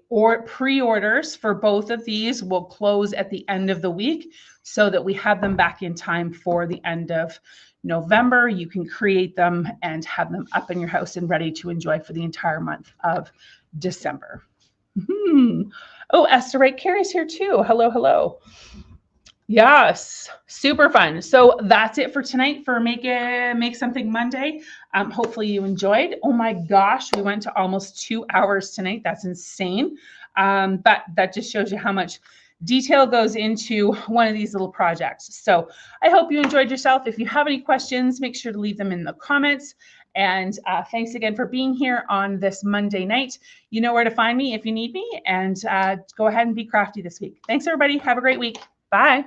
pre-orders for both of these will close at the end of the week so that we have them back in time for the end of November. You can create them and have them up in your house and ready to enjoy for the entire month of December. Oh, Esther Wright Carey's here too. Hello, hello. Yes, super fun. So that's it for tonight for Make Something Monday. Hopefully you enjoyed. Oh my gosh, we went to almost 2 hours tonight. That's insane. But that just shows you how much detail goes into one of these little projects. So I hope you enjoyed yourself. If you have any questions, make sure to leave them in the comments. And thanks again for being here on this Monday night. You know where to find me if you need me. And go ahead and be crafty this week. Thanks, everybody. Have a great week. Bye.